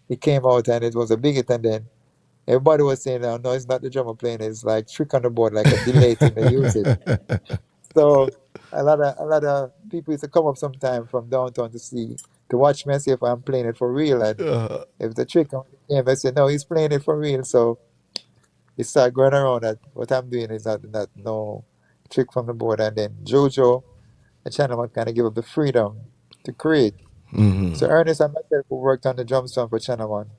it came out and it was a big hit. And then everybody was saying, oh, no, it's not the drummer playing. It's like trick on the board, like a delay thing they use it. So a lot of people used to come up sometime from downtown to watch me and see if I'm playing it for real. And if the trick on the game, I said, no, he's playing it for real. So it started going around that what I'm doing is not no trick from the board. And then Jojo, the channel kind of give up the freedom to create. So Ernest and myself who worked on the drum song for Channel One,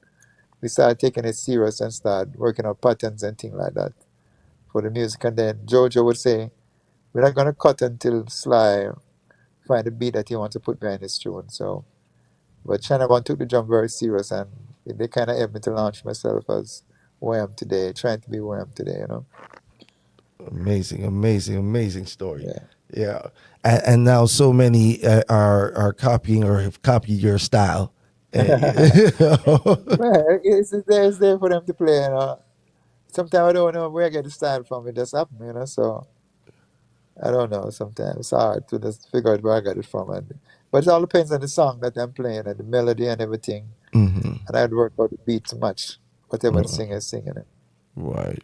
we started taking it serious and started working on patterns and things like that for the music. And then Jojo would say, we're not going to cut until Sly find the beat that he wants to put behind his tune. So, but Channel One took the drum very serious, and they kind of helped me to launch myself as who I am today, trying to be who I am today. Amazing story. Yeah. Yeah, and now so many are copying or have copied your style. Well, it's there for them to play. Sometimes I don't know where I get the style from. It just happens. So I don't know. Sometimes it's hard to just figure out where I got it from. But it all depends on the song that I'm playing and the melody and everything. And I'd work out the beat to match whatever the singer is singing it. Right.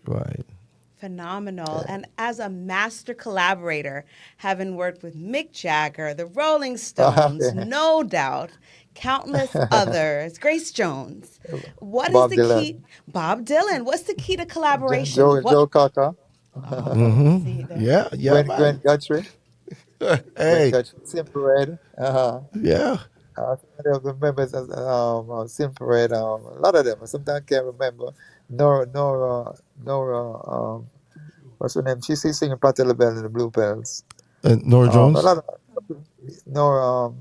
Phenomenal. And as a master collaborator, having worked with Mick Jagger, the Rolling Stones, No Doubt, countless others, Grace Jones, what Bob is the Dylan. key? Bob Dylan. What's the key to collaboration? Joe Cocker. Yeah, Gwen Guthrie. Hey. Simple Red. Yeah. Some of the members of Simple Red. A lot of them. Sometimes I can't remember. Nora. What's her name? She's singing Patti LaBelle and the Blue Bells. Nora A Jones. lot of Nora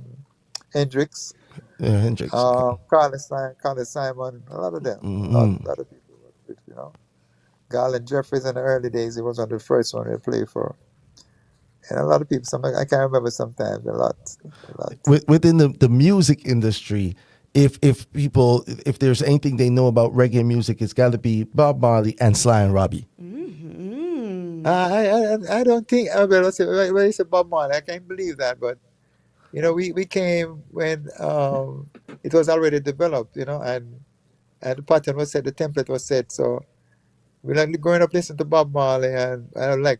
Hendricks. Hendrix. Carly Simon. A lot of them. A lot of people. Garland Jeffries in the early days. He was on the first one they played for. And a lot of people, I can't remember sometimes, a lot. Within the music industry, if there's anything they know about reggae music, it's got to be Bob Marley and Sly and Robbie. I don't think, let's say, when you say Bob Marley, I can't believe that, but, we came when it was already developed, and the pattern was set, the template was set, so we like growing up listening to Bob Marley, and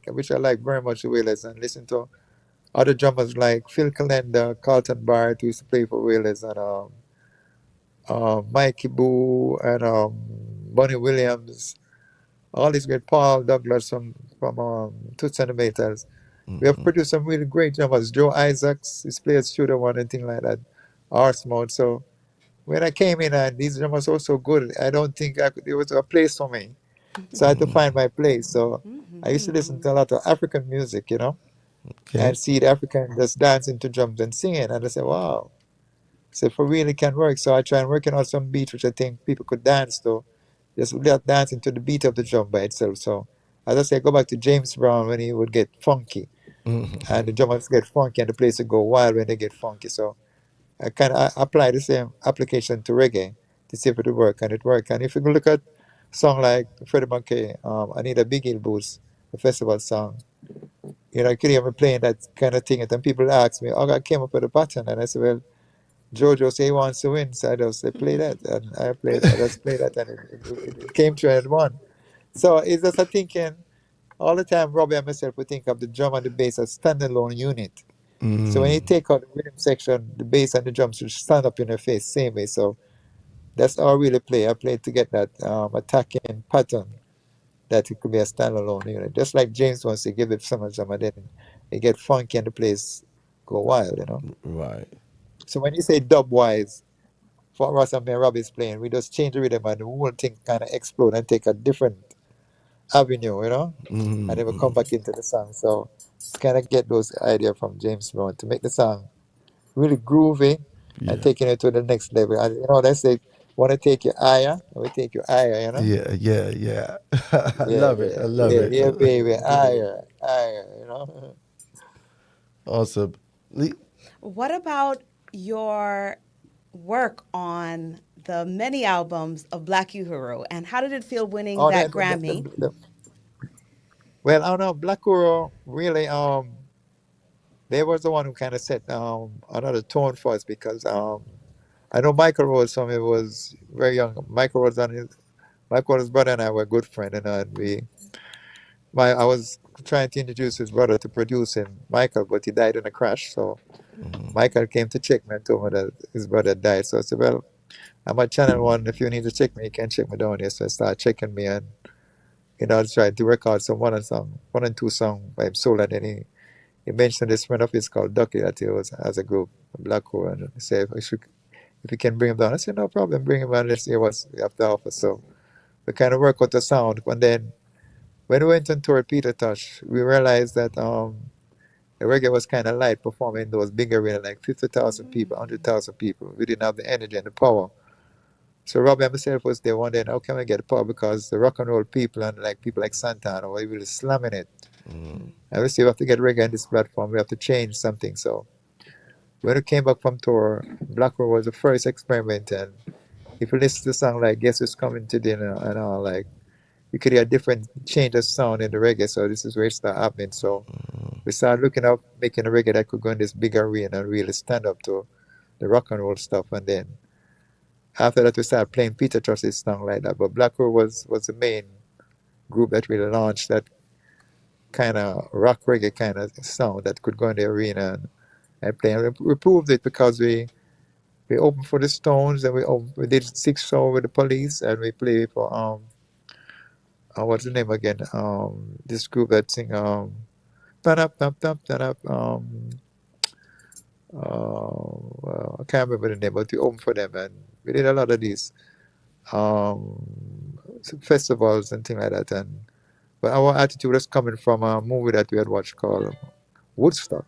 which I like very much the Wailers, and listen to other drummers like Phil Calenda, Carlton Barrett, who used to play for Wailers, and Mikey Boo, and Bonnie Williams, all these great Paul Douglas from Toots and the Maytals. We have produced some really great drummers. Joe Isaacs, he's played Shooter One and things like that, Arse Mode. So when I came in and these drummers were so good, I don't think there was a place for me. So I had to find my place. So I used to listen to a lot of African music, and see the African just dancing to drums and singing. And I said, wow. So for real, it can work. So I try and working on some beats which I think people could dance to, just without dancing to the beat of the drum by itself. So as I say, go back to James Brown when he would get funky, and the drummers get funky, and the place would go wild when they get funky. So I kind of apply the same application to reggae to see if it would work, and it worked. And if you look at a song like Freddie McKay, I Need a Big Hill Boost, the festival song, you know, I could hear me playing that kind of thing, and then people ask me, "Oh, I came up with a pattern," and I said, "Well, Jojo say he wants to win," so I just say, "Play that," and I played, I just played that, and it came through and it won. So it's just a thinking all the time. Robbie and myself we think of the drum and the bass as standalone unit. So when you take out the rhythm section, the bass and the drums should stand up in your face same way. So that's how I really play. I play to get that attacking pattern that it could be a standalone unit. Just like James wants to give it so much and then it get funky and the place go wild, you know. Right. So when you say dub wise, for us and me and Robbie's playing, we just change the rhythm and the whole thing kind of explode and take a different avenue, you know, and then we come back into the song. So kind of get those ideas from James Brown to make the song really groovy and taking it to the next level. And you know, they say, want to take you higher, we take you higher, you know? Yeah. I Yeah, love it. I yeah, love yeah, it. yeah, baby, higher, you know? Awesome. What about your work on the many albums of Black Uhuru, and how did it feel winning Oh, that Grammy? well, I don't know, Black Uhuru really, they was the one who kind of set another tone for us because I know Michael Rose from he was very young. Michael Rose's brother and I were good friends, and I was trying to introduce his brother to producing Michael, but he died in a crash. So Michael came to check me and told me that his brother died. So I said, well, I'm at Channel One. If you need to check me, you can check me down here. So I started checking me, and I tried to record one and two songs by him solo. And then he mentioned this friend of his called Ducky that he was as a group, Black Hole, and he said if you can bring him down. I said, no problem, bring him down. Let's see what we have to offer. So we kind of work out the sound. And then when we went on tour at Peter Tosh, we realized that the reggae was kind of light performing those big arenas, like 50,000 people, 100,000 people. We didn't have the energy and the power. So Robbie and myself was there one day, how can we get the power? Because the rock and roll people and like people like Santana were really slamming it. And we said, we have to get reggae on this platform. We have to change something. So when we came back from tour, Blackwell was the first experiment. And if you listen to the song like Guess Who's Coming to Dinner and all, like, you could hear a different change of sound in the reggae. So this is where it started happening. So we started looking up, making a reggae that could go in this big arena and really stand up to the rock and roll stuff. And then after that, we started playing Peter Truss's song like that. But Blackwell was the main group that really launched that kind of rock reggae kind of sound that could go in the arena and play. And we proved it because we opened for the Stones and we did 6 shows with the Police and we played for what's the name again? This group that sing well, I can't remember the name, but we opened for them and we did a lot of these festivals and things like that. And but our attitude was coming from a movie that we had watched called Woodstock.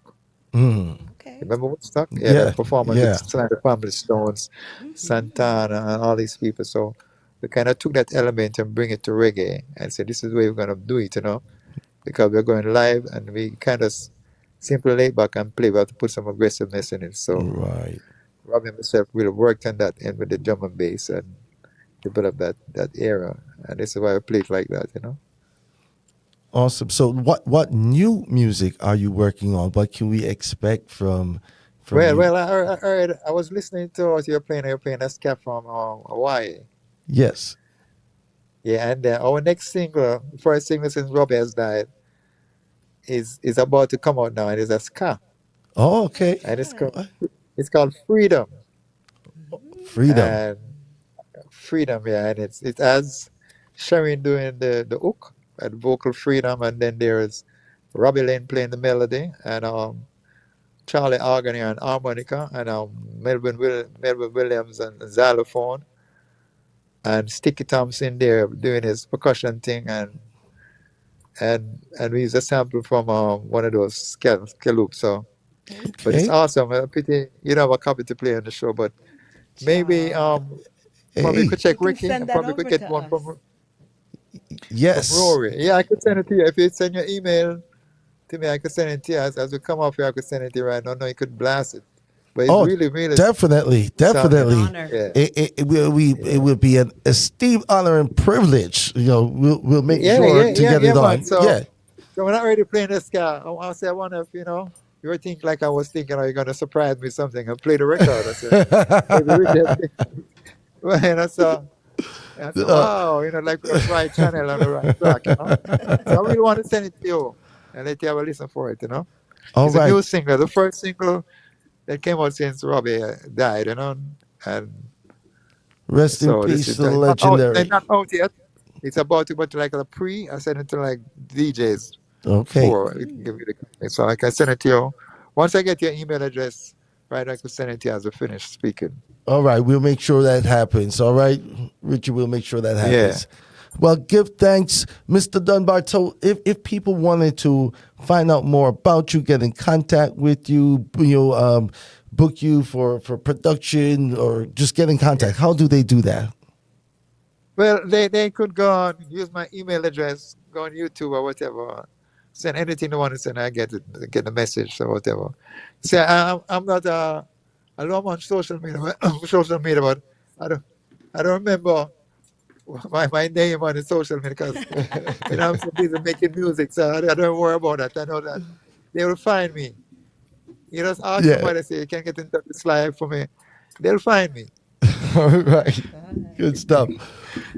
Okay. Remember Woodstock? Yeah, the performance yeah. with the Family Stones, Santana, and all these people. So we kind of took that element and bring it to reggae and said, this is the way we're going to do it, you know, because we're going live and we kind of simply lay back and play. We have to put some aggressiveness in it. So Robbie and myself really worked on that end with the drum and bass and developed that era. And this is why I play it like that, you know. Awesome. So what new music are you working on? What can we expect from you? Well, I heard, I was listening to what you're playing a ska from Hawaii. Yes. Yeah, and our next single, first single since Robbie has died, is about to come out now, and it's a ska. Oh, okay. And it's called Freedom. Freedom. And Freedom, yeah, and it has Shereen doing the hook and vocal freedom, and then there's Robbie Lane playing the melody, and Charlie Organ and harmonica, and Melvin Williams and xylophone, and Sticky Thompson there doing his percussion thing, and we use a sample from one of those scallops. So But it's Okay. awesome. Pity you don't have a copy to play on the show, but maybe probably Hey, could check You can Ricky. I send that probably could over get to one us. from yes. Rory. Yeah, I could send it to you. If you send your email to me, I could send it to you. As we come off here, I could send it to you right now. No, you could blast it. But it's Oh, really, really definitely, An sounding. definitely. honor. Yeah. It will be an esteemed honor and privilege. We'll make Yeah, sure yeah, to yeah, get yeah, it man. on. Yeah. So we're not ready playing this guy. I say, I wonder if, you were thinking like I was thinking, are you going to surprise me something and play the record? I said, maybe Ricky. Well, I said, Uh, wow, like we're on the right channel on the right track. So I really want to send it to you and let you have a listen for it. all It's a right. new single, the first single that came out since Robbie died. And Rest in so this peace is to the not out, legendary. not out yet. It's about to, but like a pre, I sent it to like DJs Okay. for it can give you the copy. So I can send it to you. Once I get your email address, right, I can send it to you as a finished speaking. All right. We'll make sure that happens. All right, Richard. We'll make sure that Yeah. happens. Well, give thanks, Mr. Dunbar. So, if people wanted to find out more about you, get in contact with you, book you for production, or just get in contact, how do they do that? Well, they could go on, use my email address, go on YouTube or whatever, send anything they want to send, I get it, get the message or whatever. See, I'm not I know I'm on social media, but I don't I don't remember my name on the social media because I'm so busy making music, so I don't worry about that. I know that they will find me. You just ask Yeah. somebody, say you can get in touch with Sly for me. They'll find me. All right. Good stuff.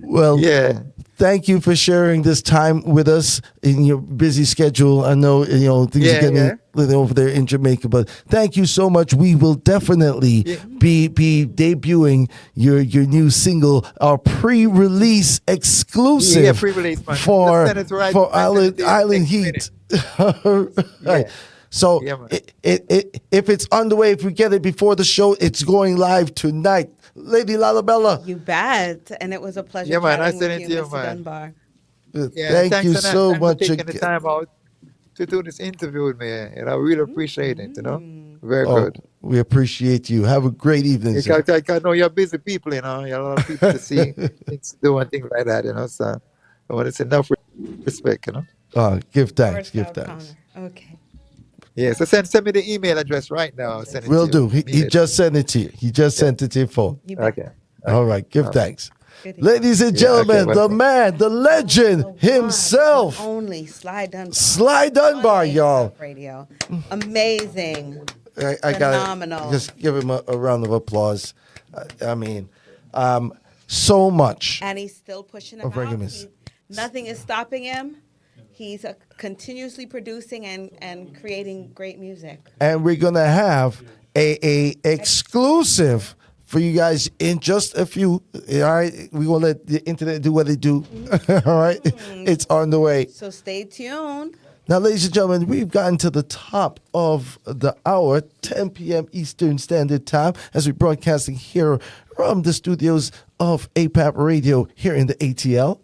Well, Yeah. thank you for sharing this time with us in your busy schedule. I know things are Yeah, getting yeah. over there in Jamaica, but thank you so much. We will definitely Yeah. be debuting your new single, our pre-release exclusive Yeah, pre-release, man. for Just send it right- for right Island next Island minute. Heat. Right. Yeah. So Yeah, man. if it's on the way, if we get it before the show, it's going live tonight. Lady Lalabella, You bet. And it was a pleasure Yeah, man, I chatting send with it to you, Mr. man. Dunbar. Yeah, thank thanks you for that. so Thanks for much taking the again. time out to do this interview with me, and I really appreciate it. Very Oh, good. we appreciate you. Have a great evening, sir. Because I know you're busy people. You have a lot of people to see, things to do, and things like that. So I want to say enough respect. Give thanks. First Give out thanks. Connor. Okay. Yeah, so send me the email address right now. I'll send it Will to you. do. He immediately. just sent it to you. He just sent it to your phone. You bet. Okay. All right. Give Okay. thanks. Good to Ladies and Yeah, okay, gentlemen, the welcome. man, the legend himself, Only Sly Dunbar. Sly Dunbar, on y'all. Radio. Amazing. I got Phenomenal. to just give him a round of applause. I mean, so much. And he's still pushing Of them out. Reggae. Nothing is stopping him. He's continuously producing and creating great music. And we're gonna have a exclusive for you guys in just a few. All right, we gonna let the internet do what it do. All right, it's on the way. So stay tuned. Now, ladies and gentlemen, we've gotten to the top of the hour, 10 p.m. Eastern Standard Time, as we're broadcasting here from the studios of APAP Radio here in the ATL.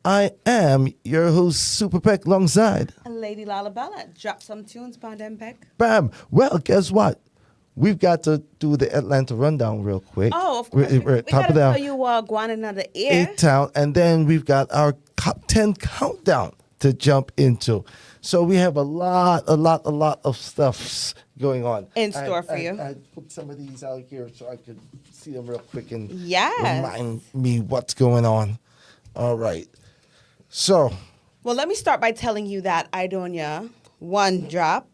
I am your host, Super Peck, alongside Lady Lalabella, drop some tunes, Pandem Peck. Bam. Well, guess what? We've got to do the Atlanta rundown real quick. Oh, of course. We're We at top gotta of the tell hour. you Guan of the air. Town, and then we've got our top 10 countdown to jump into. So we have a lot of stuff going on. In store for you. I put some of these out here so I could see them real quick and Yes. remind me what's going on. All right. So, Well, let me start by telling you that Idonia One Drop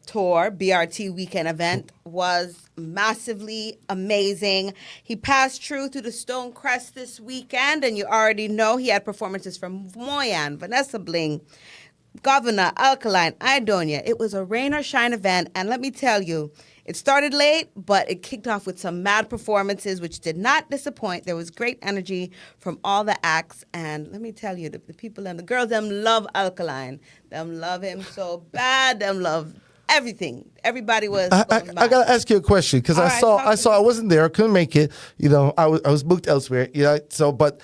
Tour BRT weekend event was massively amazing. He passed through to the Stone Crest this weekend, and you already know he had performances from Moyan, Vanessa Bling, Governor, Alkaline, Idonia. It was a rain or shine event, and let me tell you, it started late, but it kicked off with some mad performances, which did not disappoint. There was great energy from all the acts, and let me tell you, the people and the girls, them love Alkaline. Them love him so bad. Them love everything. Everybody was. I going gotta mad. ask you a question because All I right, saw talk I to saw me. I wasn't there, I couldn't make it. I was booked elsewhere. So but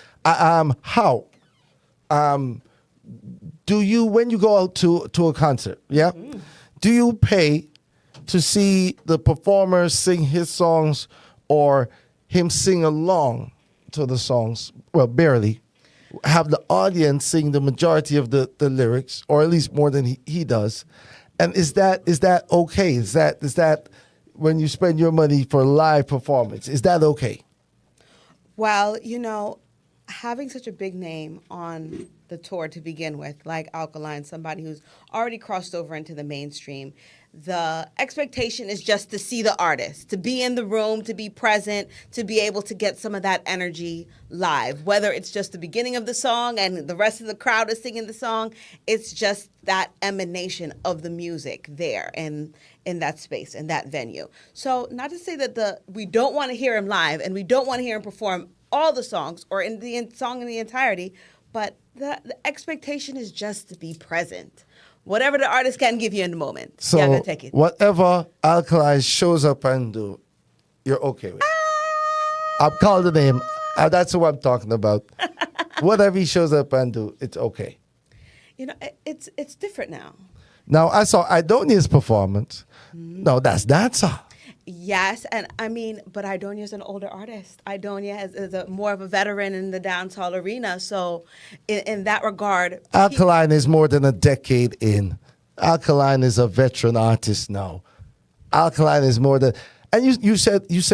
how do you when you go out to a concert? Yeah, do you pay to see the performer sing his songs or him sing along to the songs, well, barely, have the audience sing the majority of the lyrics, or at least more than he does. And is that okay? Is that when you spend your money for live performance, is that okay? Well, having such a big name on the tour to begin with, like Alkaline, somebody who's already crossed over into the mainstream, the expectation is just to see the artist, to be in the room, to be present, to be able to get some of that energy live. Whether it's just the beginning of the song and the rest of the crowd is singing the song, it's just that emanation of the music there in that space, in that venue. So not to say that we don't want to hear him live and we don't want to hear him perform all the songs or in the song in the entirety, but the expectation is just to be present. Whatever the artist can give you in the moment, so you're gonna take it. Whatever Alkaline shows up and do, you're okay with. I'm calling the name. That's what I'm talking about. Whatever he shows up and do, it's okay. It's different now. Now I saw Idonia's performance. No, that's dancehall. Yes, and but Idonia's an older artist. Idonia is more of a veteran in the dancehall arena. So, in that regard, Alkaline is more than a decade in. Alkaline is a veteran artist now. Alkaline is more than, and you said he's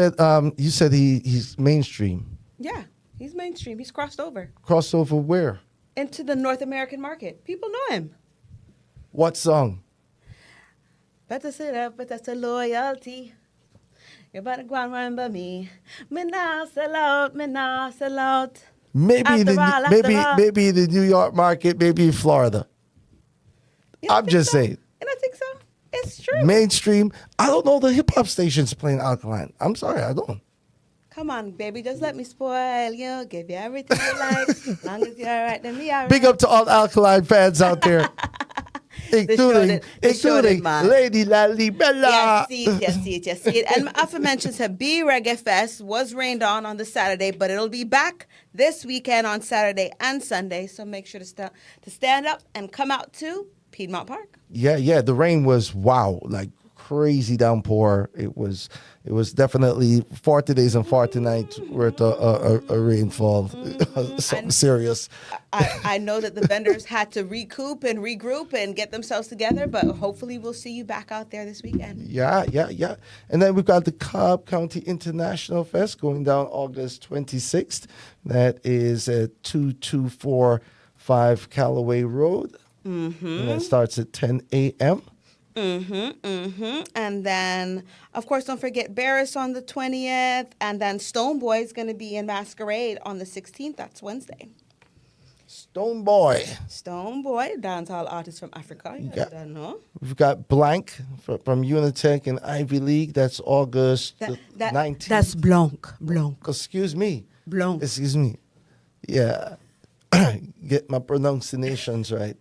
mainstream. Yeah, he's mainstream. He's crossed over. Crossed over where? Into the North American market. People know him. What song? Better sit up, but that's a loyalty. You better go and remember me. Me nah sell out, me nah sell out. Maybe the New York market, maybe Florida. I'm just saying. And I think so. It's true. Mainstream. I don't know the hip hop stations playing Alkaline. I'm sorry, I don't. Come on, baby, just let me spoil you. Give you everything you like. As long as you're all right, then me all right. Big up to all Alkaline fans out there. including Lady Lalibella. Yes, see it. And aforementioned B Reggae Fest was rained on the Saturday, but it'll be back this weekend on Saturday and Sunday. So make sure to stand up and come out to Piedmont Park. Yeah. The rain was like crazy downpour. It was definitely 40 days and 40 nights worth of a rainfall. Something serious. I know that the vendors had to recoup and regroup and get themselves together, but hopefully we'll see you back out there this weekend. Yeah. And then we've got the Cobb County International Fest going down August 26th. That is at 2245 Callaway Road. Mm-hmm. And that starts at 10 a.m. And then, of course, don't forget Barris on the 20th. And then Stoneboy is going to be in Masquerade on the 16th. That's Wednesday. Stoneboy, dancehall artist from Africa. You don't know. We've got Blank from Unitech and Ivy League. That's August 19th. That's Blanc. Excuse me. Blanc. Excuse me. Yeah. Get my pronunciations right.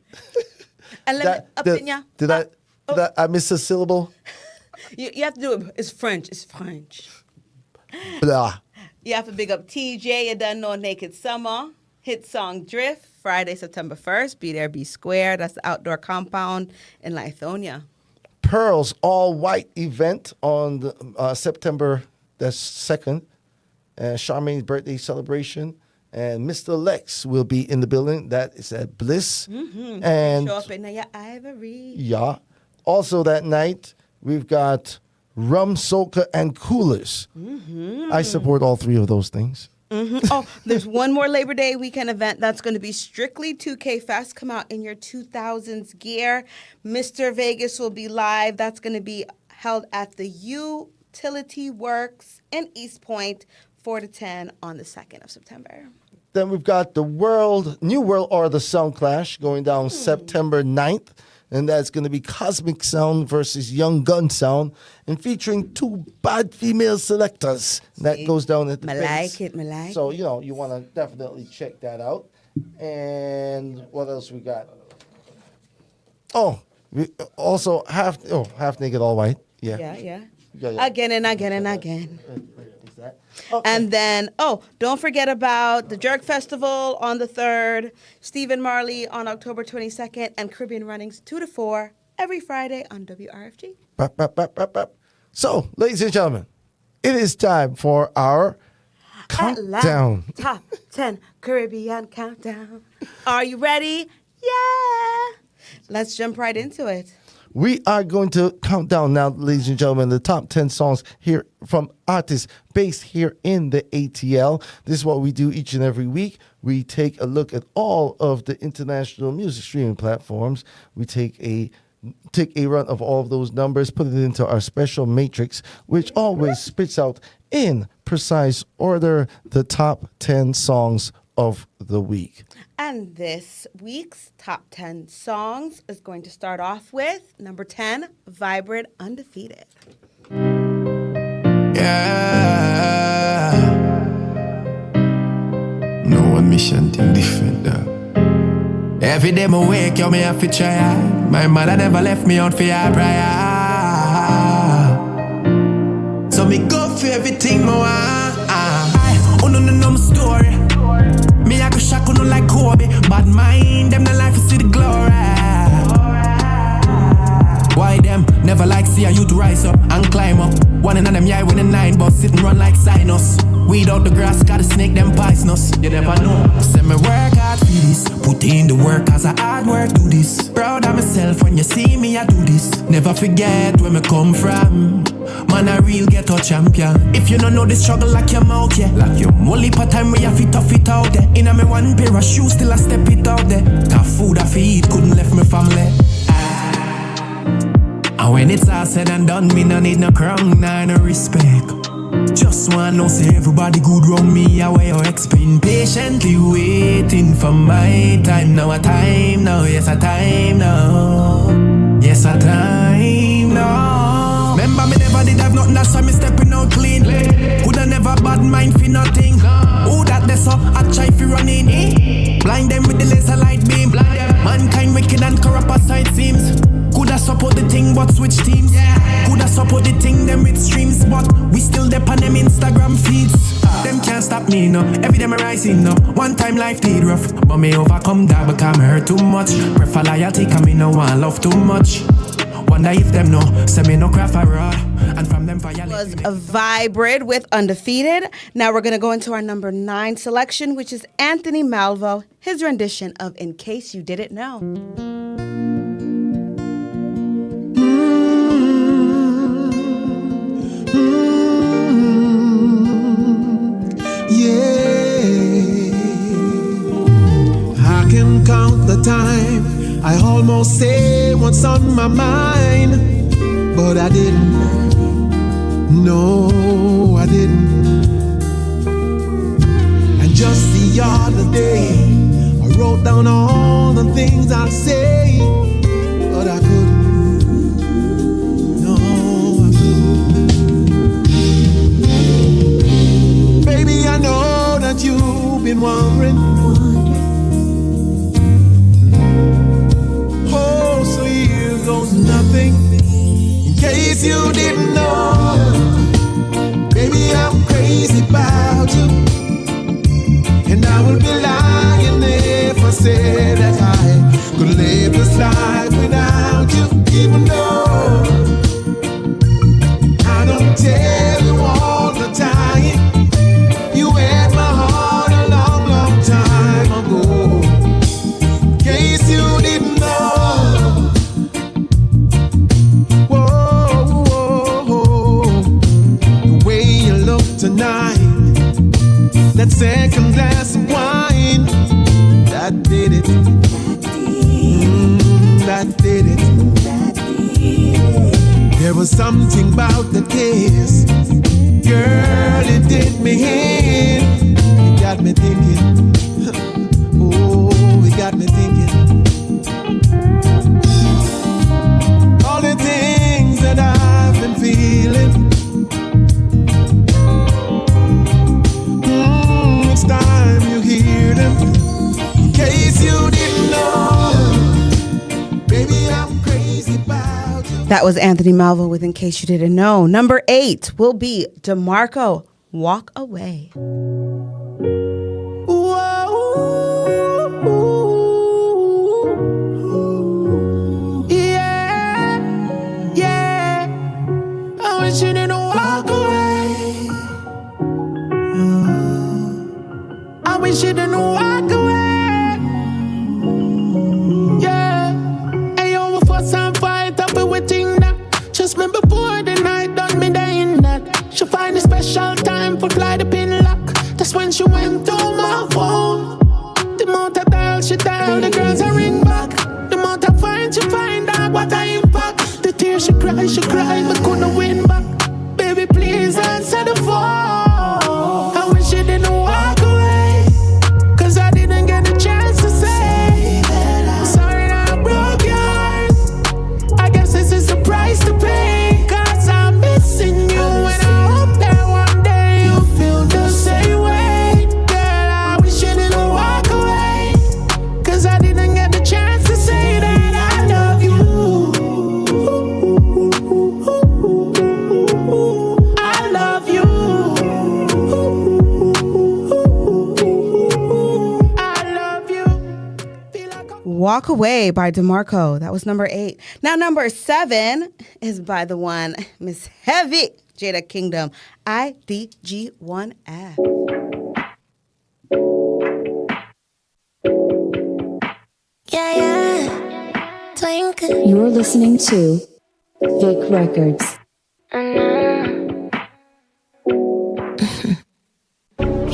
And let me opinion. Did I miss a syllable? You have to do it. It's French. Blah. You have to big up TJ. You done know Naked Summer. Hit song Drift. Friday, September 1st. Be there, be square. That's the outdoor compound in Lithonia. Pearls All White event on the, September the 2nd. Charmaine's birthday celebration. And Mr. Lex will be in the building. That is at Bliss. Mm-hmm. And show up in your ivory. Yeah. Also that night, we've got Rum, Soca, and Coolers. Mm-hmm. I support all three of those things. Mm-hmm. Oh, there's one more Labor Day weekend event that's going to be strictly 2K Fest. Come out in your 2000s gear. Mr. Vegas will be live. That's going to be held at the Utility Works in East Point, 4 to 10 on the 2nd of September. Then we've got the New World Order Sound Clash going down September 9th. And that's going to be Cosmic Sound versus Young Gun Sound, and featuring two bad female selectors. That goes down at the base. Me like So, you want to definitely check that out. And what else we got? Oh, we also Half Naked All White. Yeah. Again and again. Okay. And then, don't forget about the Jerk Festival on the 3rd, Stephen Marley on October 22nd, and Caribbean Runnings 2 to 4 every Friday on WRFG. Bap, bap, bap, bap, bap. So, ladies and gentlemen, it is time for our countdown. Top 10 Caribbean countdown. Are you ready? Yeah. Let's jump right into it. We are going to count down now, ladies and gentlemen, the top 10 songs here from artists based here in the ATL. This is what we do each and every week. We take a look at all of the international music streaming platforms. We take a run of all of those numbers, put it into our special matrix, which always spits out in precise order the top 10 songs of the week. And this week's top 10 songs is going to start off with number 10, Vibrant Undefeated. Yeah. No one mission thing different though. Every day I wake, yo, me have to try hard. My mother never left me out for her prayer. So me go for everything I want. I no know my story. Me I go shock on like Kobe. Bad mind, them the life to see the glory. Why them never like see a youth rise up and climb up? One in them yeah with a 9 but sit and run like sinus. Weed out the grass, got a snake them poisonous. You never know. Send me work hard for this. Put in the work as a hard work do this. Proud of myself when you see me I do this. Never forget where me come from. Man a real ghetto champion. If you don't know the struggle like your mouth, yeah. Like your only part time we have to tough it out there. In a me one pair of shoes still I step it out there. Got food I feed, couldn't left me family. And when it's all said and done, me no need no crown, nah, no respect. Just wanna know say everybody good round me, how you expect. Patiently waiting for my time. Now a time now, yes a time now. Yes a time now. Remember me never did have nothing, that's why me stepping out clean. Coulda never bad mind for nothing. Who that they saw, I try fi run in. Blind them with the laser light beam. Mankind wicked and corrupt as it seems. Coulda support the thing but switch teams. Coulda support the thing them with streams, but we still dep on them Instagram feeds. Them can't stop me no. Every day me rising no. One time life did rough, but me overcome that because me hurt too much. Prefer loyalty 'cause me no want love too much. Wonder if them know, say me no craft a rod. And from them fire Was a Vibrant with Undefeated. Now we're going to go into our number 9 selection, which is Anthony Malvo, his rendition of In Case You Didn't Know. Yeah, I can count the time I almost say what's on my mind, but I didn't. No, I didn't. And just the other day, I wrote down all the things I'd say, but I couldn't. No, I couldn't. Baby, I know that you've been wondering. Oh, so here goes nothing. In case you didn't know, baby, I'm crazy about you. And I would be lying if I said that I could live this life without you. Even though I don't tell you all the time, you had my heart a long, long time ago. In case you didn't know, whoa, whoa, whoa. The way you look tonight, that second glass of wine, that did it. That did it. There was something about the kiss, girl, it did me in. It got me thinking. Oh, it got me thinking. All the things that I've been feeling. It's time you hear them. In case you didn't know, baby, I'm crazy about you. That was Anthony Malvo with In Case You Didn't Know. Number 8 will be DeMarco, Walk Away. Whoa, yeah. she down, the girls are ring back. The amount of fine she find out what I impact. The tears she cry, but couldn't win back. Baby, please answer the phone. I wish you didn't walk away, 'cause I didn't get a chance to say sorry that I broke your heart. I guess this is the price to pay, 'cause I'm missing you. And I hope that one day you feel the same way. Girl, I wish you didn't walk away, 'cause I didn't get the chance to say that I love you. I love you. I love you. Feel like Walk Away by DeMarco. That was number 8. Now, number 7 is by the one, Miss Heavy, Jada Kingdom, IDG1F. Yeah, twinkle. You're listening to Vic Records.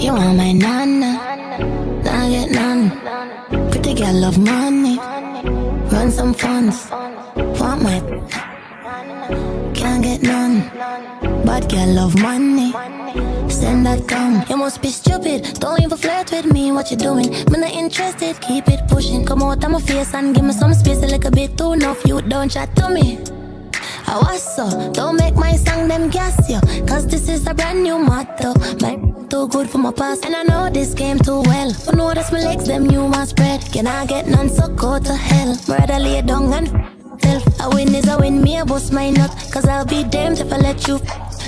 You are my nana, not get none. Pretty girl love money, run some funds. Want my can't get none. Bad girl love money, send that come. You must be stupid, don't even flirt with me. What you doing? Me not interested, keep it pushing. Come out of my face and give me some space. A little bit too enough, you don't chat to me. I was so, don't make my song them gas you, 'cause this is a brand new motto. My too good for my past, and I know this game too well. Who notice my legs, them new one spread. Can I get none, so go to hell. Murder lay down and self. A win is a win, me a bust my nut, 'cause I'll be damned if I let you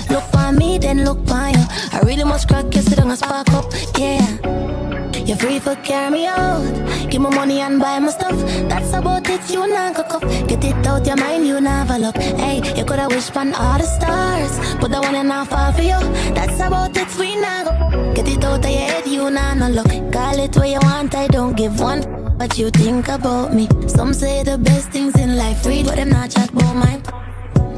look for me, then look for you. I really must crack you, sit down and spark up, yeah. You're free for carry me out, give me money and buy my stuff. That's about it, you not go cuff. Get it out your mind, you never look. Hey, you coulda wished on all the stars, but the one and not fall for you. That's about it, we not go. Get it out of your head, you not no look. Call it what you want, I don't give one. What you think about me? Some say the best things in life read, but them not chat about mine.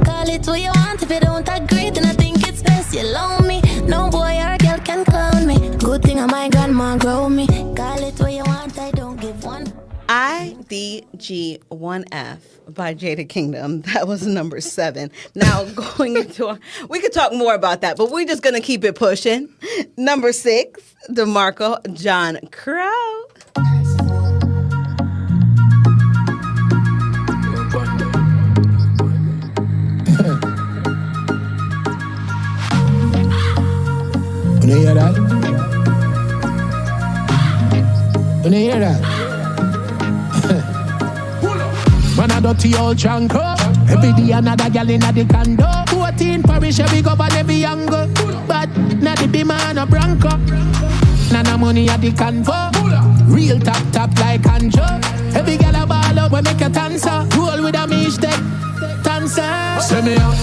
Call it what you want, if you don't agree, then I think it's best you loan me. No boy or girl can clown me. Good thing my grandma grow me. Call it what you want, I don't give one. IDG1F by Jada Kingdom. That was number 7. Now going into we could talk more about that, but we're just gonna keep it pushing. Number 6, DeMarco, John Crow. You hear that? You hear that? Man a dirty old chanko. Every day another gal inna the condo. 14 parish every govern every angle. But not the bima and a bronco. Nana money at the convo. Real top like Anjo. Every gal a ball up we make a dancer. Roll with a mistake. Dancer. Send me up.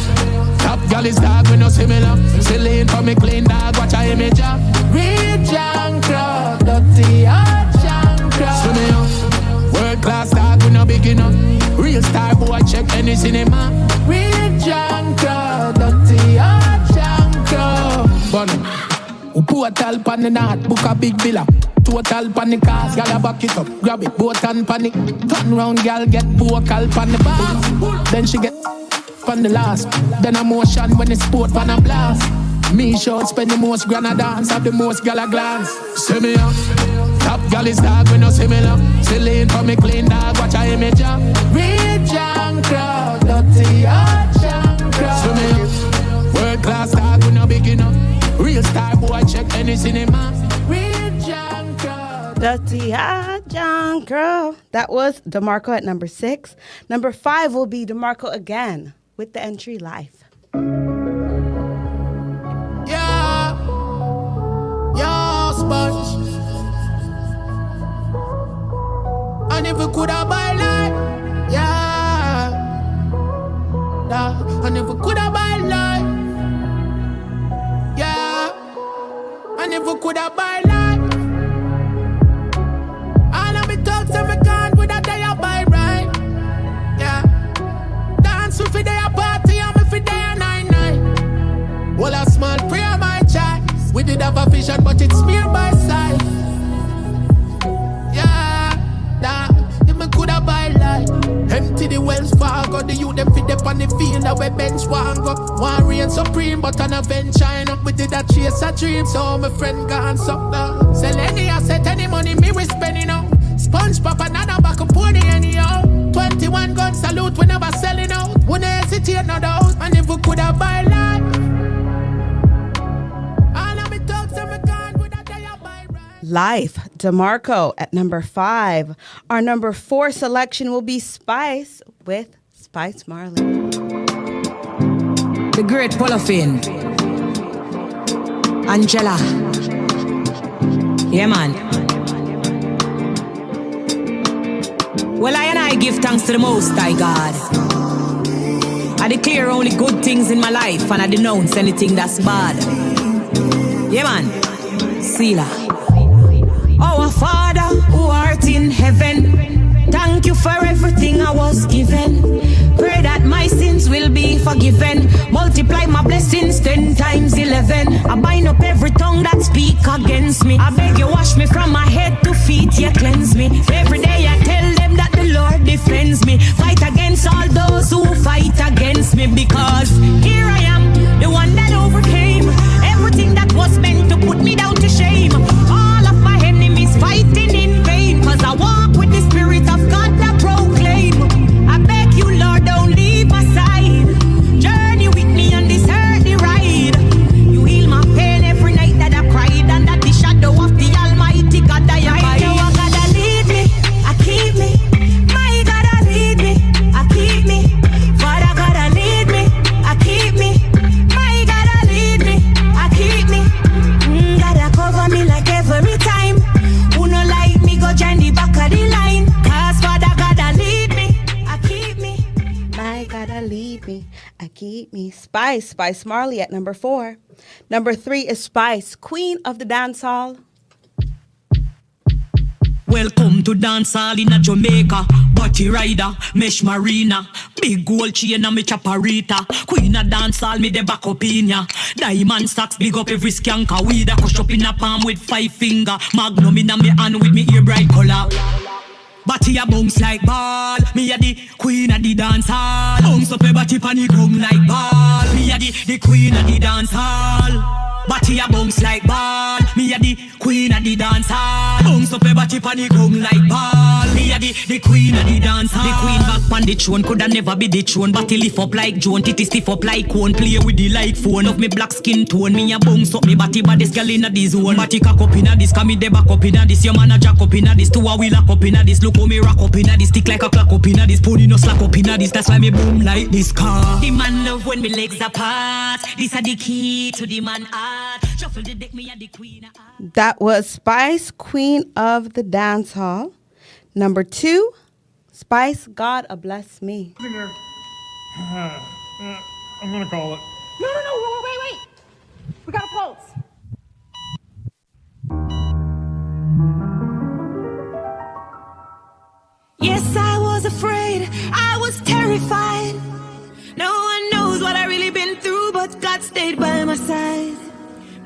Top gal is dog, we no similar. Celine for me clean dog, watch a image up. Real jankro, dirty hot jankro. See me up, world class dog, we no big enough. Real star boy, check any cinema. Real jankro, dirty hot jankro. Bunny, who portal pan the north, book a big villa. Total pan the cars, gal a back it up. Grab it, boat and panic. Turn round, gal get vocal pan the bar. Then she get on the last, then a motion when it's sport pan a blast. Me shout spend the most granna dance, have the most gala glance. See me up, top gal is dog, we no similar. Celine for me clean dog, watch a image up. Real junk crowd, dirty hot junk crowd. See me up, world class dog, we no big enough. Real star boy, check any cinema. Real junk crowd, Dirty hot junk crowd. That was DeMarco at number 6. Number 5 will be DeMarco again with the entry Life. Yeah, yeah, sponge. And if we could have buy life, yeah, yeah. And if we could have buy life, yeah. And if we could have buy life, all of me talks and me can't with a day I buy right, yeah. Dance with day a party and me fi day a 9-9. Well, a small prayer my choice. We did have a vision, but it's mere by sight. Yeah, dip on the field that we bench one go. One reign supreme, but an adventure, you know. We did a chase a dream, so my friend gone suck down. Sell any asset, any money, me we spend, you know. Sponge pop another back up pony anyhow. 21 gun salute, we never selling out. Wouldn't hesitate, no doubt. And if we could have buy life, all of me talks and me gone with a day I buy right. Life, DeMarco at number 5. Our number 4 selection will be Spice with Spice Marley. The great Polofin. Angela. Yeah, man. Well, I give thanks to the Most High God. I declare only good things in my life, and I denounce anything that's bad. Yeah, man. Selah. Our Father who art in heaven, thank you for everything I was given. Pray that my sins will be forgiven. Multiply my blessings 10 times 11. I bind up every tongue that speak against me. I beg you wash me from my head to feet, you cleanse me. Every day I tell them that the Lord defends me. Fight against all those who fight against me. Because here I am, the one that overcame everything that was meant to put me down to shame. All of my enemies fighting in vain. Cause I walk with the Spirit of God that proclaim. I beg you, Lord, don't leave my side. Journey with me on this earthly ride. You heal my pain every night that I cried. Under the shadow of the Almighty God I abide. You gotta lead me, I keep me. My God, I lead me, I keep me. Father, gotta lead me, I keep me. My God, I lead me, I keep me. Gotta cover me like every time. Who no like me, go join the back of the line. Cause Father, gotta lead me, I keep me. My gotta lead me, I keep me. Spice Marley at number 4. Number 3 is Spice, Queen of the Dancehall. Welcome to dancehall in a Jamaica. Body rider, mesh marina. Big gold chain and me chaparita. Queen of dancehall, me the back up in ya. Diamond stacks, big up every skanker. Weed a cush up in a palm with 5 finger. Magnum in a me hand with me ear bright color. Body a bounce like ball. Me a the queen of the dancehall. Bounce up a body pan the ground like ball. Me a the queen of the dancehall. Body a bounce like ball. Me a the queen of the dancehall. Bounce up a body pan the ground like ball. Me a the queen of the dancehall. The queen back pan the throne coulda never be the throne. Body lift up like Joan, titty stiff up like cone. Play with the light phone of me black skin tone. Me a bounce up me body, but this girl inna the zone. Body cock up inna this, come me the back up inna this. Your man a jack up inna this, 2 a wheel lock up inna this. Look how me rock up inna this, stick like a clock up inna this. Pony no slack up inna this, that's why me boom like this car. The man love when me legs apart. This a the key to the man heart. Shuffle the deck, me a the queen. That was Spice, Queen of the Dancehall. Number 2, Spice, God a Bless Me. I'm gonna call it. No, wait. We got a pulse. Yes, I was afraid, I was terrified. No one knows what I really been through, but God stayed by my side.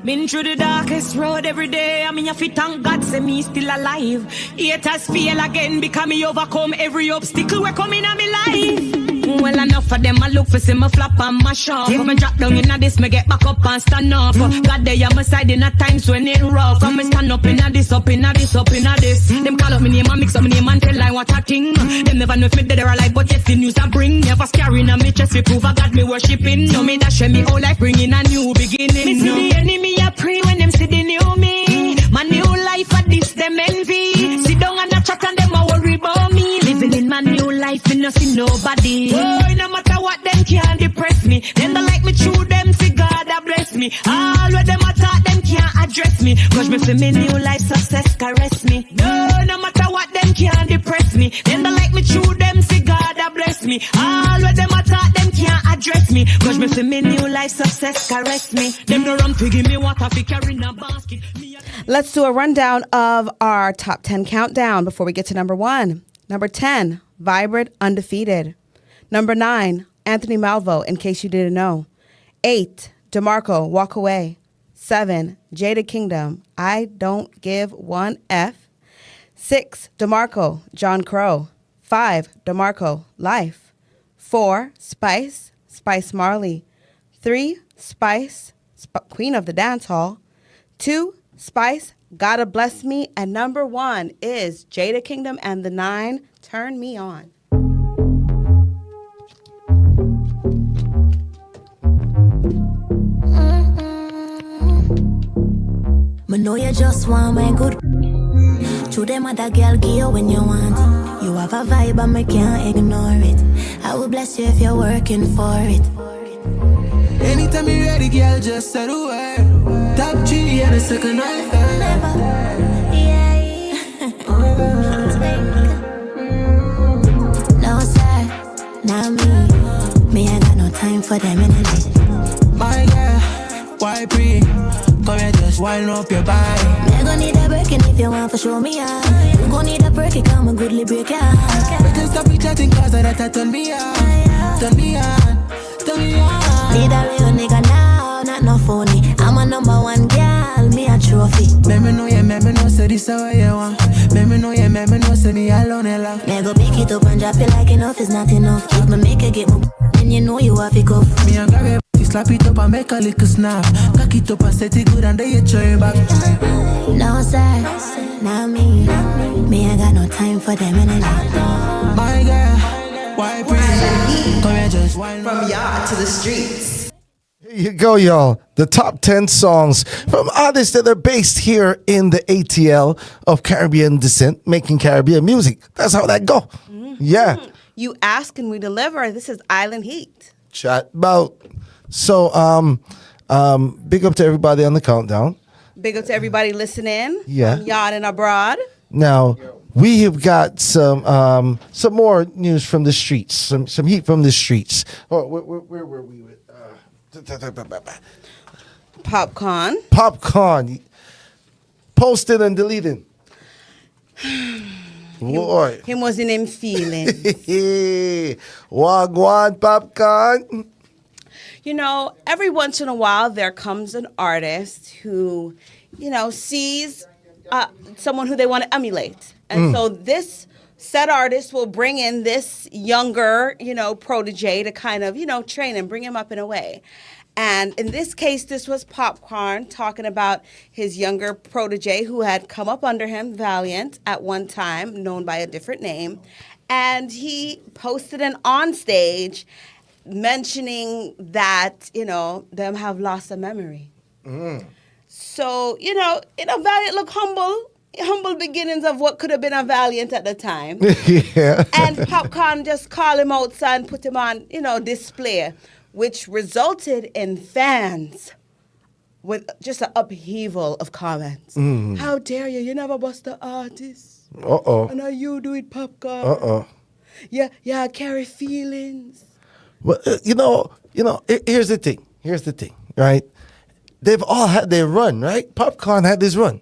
Been through the darkest road every day. I mean, if you thank God, say me still alive. Haters feel again because me overcome every obstacle we're coming on me life. Well, enough of them, I look for see me flop and mash up. If me drop down in a this, me get back up and stand up. God, they on my side in a times when it rough. Come me stand up in a this, up in a this, up in a this. Them call up me name and mix up me name and tell like what I think. Them never know if me dead or alive, but yes, the news I bring. Never scaring on me chest, we prove I got me worshipping. No me dash me whole life, bringing a new beginning. Me see the enemy, I pray when them see the new me. My new life, at this them envy. Sit down and a chat and them a worry about me. Living in my new life, me no see nobody. Oh, no matter what, them can't depress me. Them don't like me through them, see God a bless me. All of them attack, them can't address me. Cause me feel me new life success caress me. No matter what, them can't depress me. Them don't like me through them, see God a bless me. All of them attack, them can't address me. Cause me feel me new life success caress me. Them no run to give me water fi carry in a basket. Let's do a rundown of our top 10 countdown before we get to number 1. Number 10, Vibrant Undefeated. Number 9, Anthony Malvo, In Case You Didn't Know. 8, DeMarco, Walk Away. 7, Jada Kingdom, I Don't Give One F. 6, DeMarco, John Crow. 5, DeMarco, Life. 4, Spice, Spice Marley. 3, Spice, Queen of the Dance Hall. 2, Spice, Gotta Bless Me. And number 1 is Jada Kingdom and the 9, Turn Me On. Me know you just want my good. To them other girl give you when you want. You have a vibe and me can't ignore it. I will bless you if you're working for it. Anytime you ready, girl, just say the word. Top G and a second night. Never, yeah. No sir, not me. Me I got no time for them energy. My girl, why pre? Come here, just wind up your body. Me I gon' need a breaking if you want to show me out. You gon' need a break, come a goodly break out. We can stop each chatting cause that turn me on. Turn me on, turn me on. Need a real nigga now, not no phony. I'm a number 1 girl, me a trophy. Let me know, yeah, let me know, say this how you want. Let me know, yeah, let me know, say me alone and love. Me go pick it up and drop it like enough is not enough. If me make it get my then you know you have to go. Me and grab it, slap it up and make a little snap. Cock it up and set it good and then you throw it back. No sir, not me. Me I got no time for them energy. My girl, why bring come here, just wind From yard to the streets. Here you go, y'all. The top 10 songs from artists that are based here in the ATL of Caribbean descent, making Caribbean music. That's how that go. Yeah. You ask and we deliver. This is Island Heat. Chat about. So, big up to everybody on the countdown. Big up to everybody listening. Yeah. From yard and abroad. Now, we have got some more news from the streets, some heat from the streets. Oh, where were we with? Popcaan. Posted and deleted. Boy. Him wasn't in feeling. Wagwan Popcaan. You know, every once in a while there comes an artist who, you know, sees someone who they want to emulate. And so this said artist will bring in this younger, you know, protege to kind of, you know, train him, bring him up in a way. And in this case, this was Popcaan talking about his younger protege who had come up under him, Valiant, at one time, known by a different name. And he posted an onstage mentioning that, you know, them have lost a memory. So, you know, Valiant look humble beginnings of what could have been a Valiant at the time. Yeah. And Popcaan just called him outside and put him on, you know, display, which resulted in fans with just an upheaval of comments. How dare you? You never bust the artist. And now you do it, Popcaan. Yeah, I carry feelings. Well, you know, here's the thing, right? They've all had their run, right? Popcaan had his run,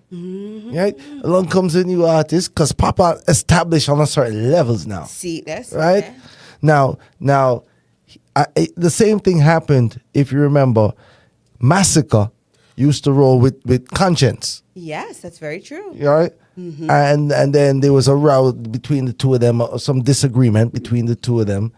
right? Along comes a new artist, because Popcaan established on a certain levels now. See, that's right. Okay. Now, the same thing happened, if you remember. Massacre used to roll with Conscience. Yes, that's very true. Right? And then there was a row between the two of them, or some disagreement between the two of them,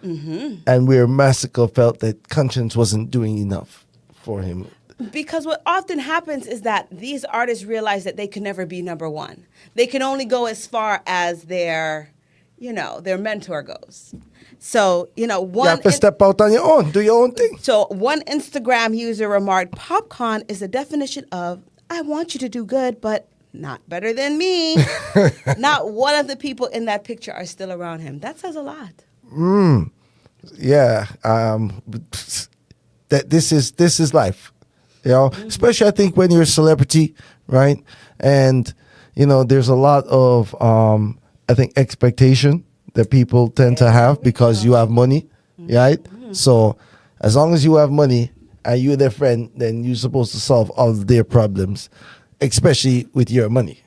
and where Massacre felt that Conscience wasn't doing enough for him. Because what often happens is that these artists realize that they can never be number one. They can only go as far as their mentor goes. So, you have to step out on your own, do your own thing. So one Instagram user remarked, Popcaan is the definition of, I want you to do good, but not better than me. Not one of the people in that picture are still around him. That says a lot. Yeah. That this is life. Especially I think when you're a celebrity, right? And, there's a lot of, I think, expectation that people tend to have because you have money, right? So as long as you have money and you're their friend, then you're supposed to solve all of their problems, especially with your money.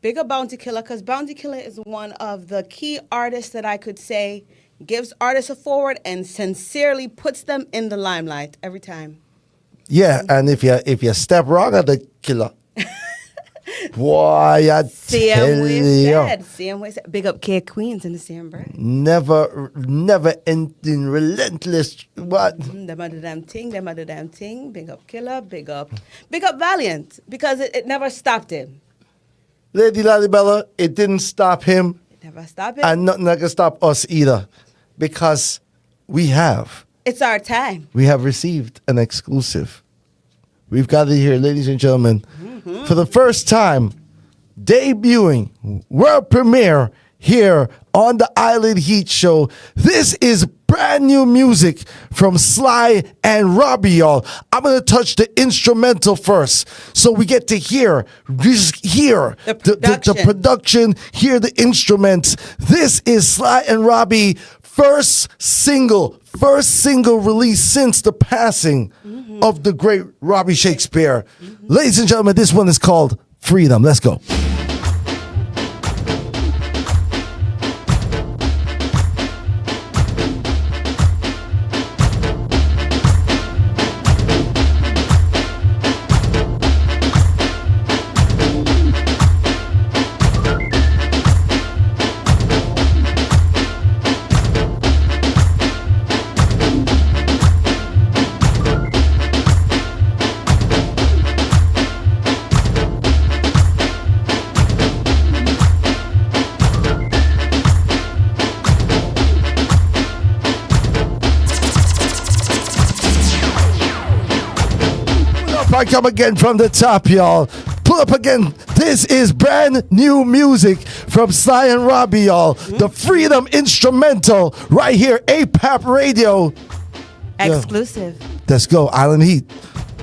Big up Bounty Killer, because Bounty Killer is one of the key artists that I could say gives artists a forward and sincerely puts them in the limelight every time. Yeah, and if you step wrong at the killer, Boy, I Same way tell said. Same way said. Big up K Queens in the same breath. never ending, relentless. What? Them are the damn thing. Them are the damn thing. Big up Killer. Big up Valiant, because it never stopped him. Lady Lalibella, it didn't stop him, It never stopped him. and nothing that can stop us either, because we have It's our time. received an exclusive. We've got it here, ladies and gentlemen, for the first time, debuting world premiere here on the Island Heat Show. This is brand new music from Sly and Robbie, y'all. I'm gonna touch the instrumental first, so we get to hear The production, hear the instruments. This is Sly and Robbie first single release since the passing of the great Robbie Shakespeare. Ladies and gentlemen, this one is called Freedom. Let's go. I come again from the top, y'all. Pull up again. This is brand new music from Sly and Robbie, y'all. The Freedom instrumental right here, APAP Radio. Exclusive. Let's go, Island Heat.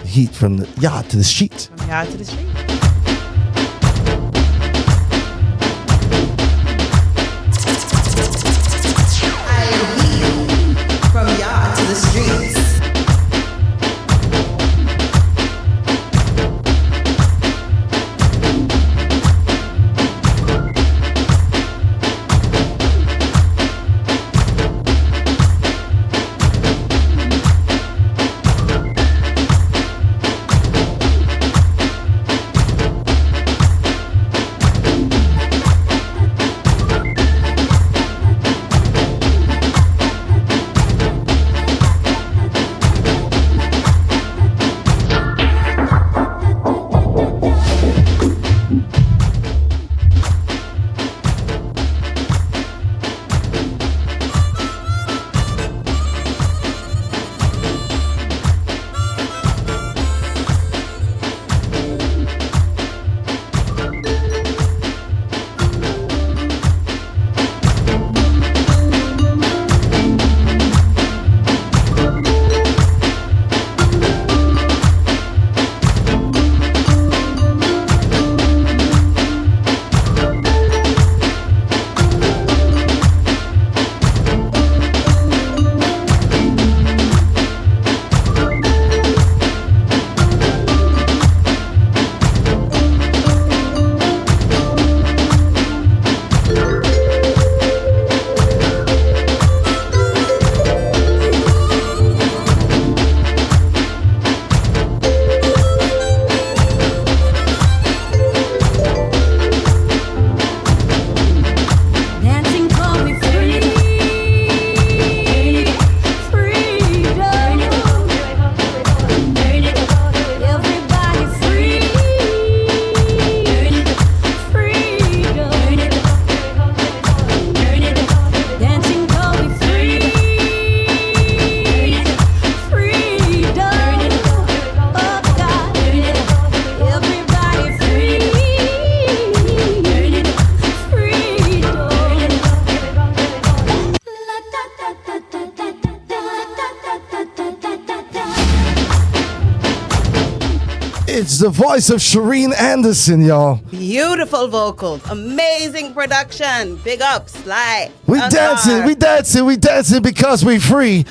Heat from the yard to the street. From yard to the street. From yard to the streets. It's the voice of Shereen Anderson, y'all. Beautiful vocals. Amazing production. Big up, Sly. We dancing because we free.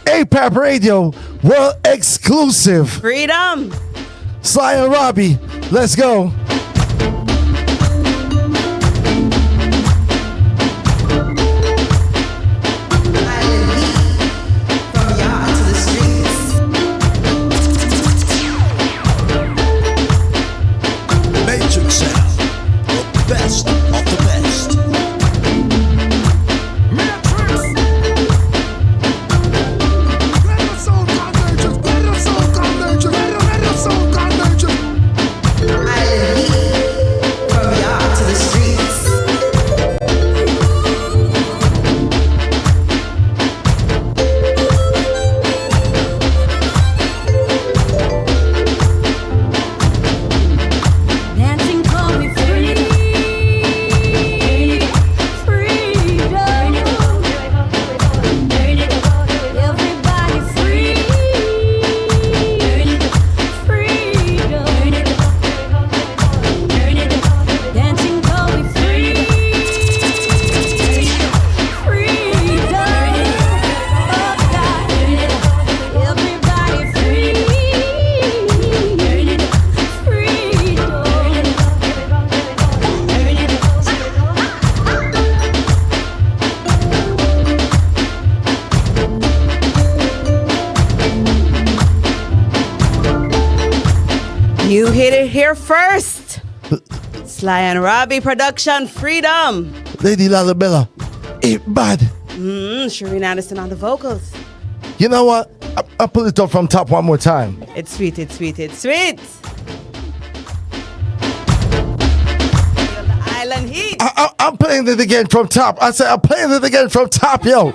APAP Radio, world exclusive. Freedom. Sly and Robbie, let's go. Matrix. You hit it here first. Sly and Robbie production, Freedom. Lady Lalabella, it bad. Shereen Anderson on the vocals. You know what? I'll pull it up from top one more time. It's sweet, it's sweet, it's sweet. Feel the island heat. I'm playing it again from top. I said I'm playing it again from top, yo.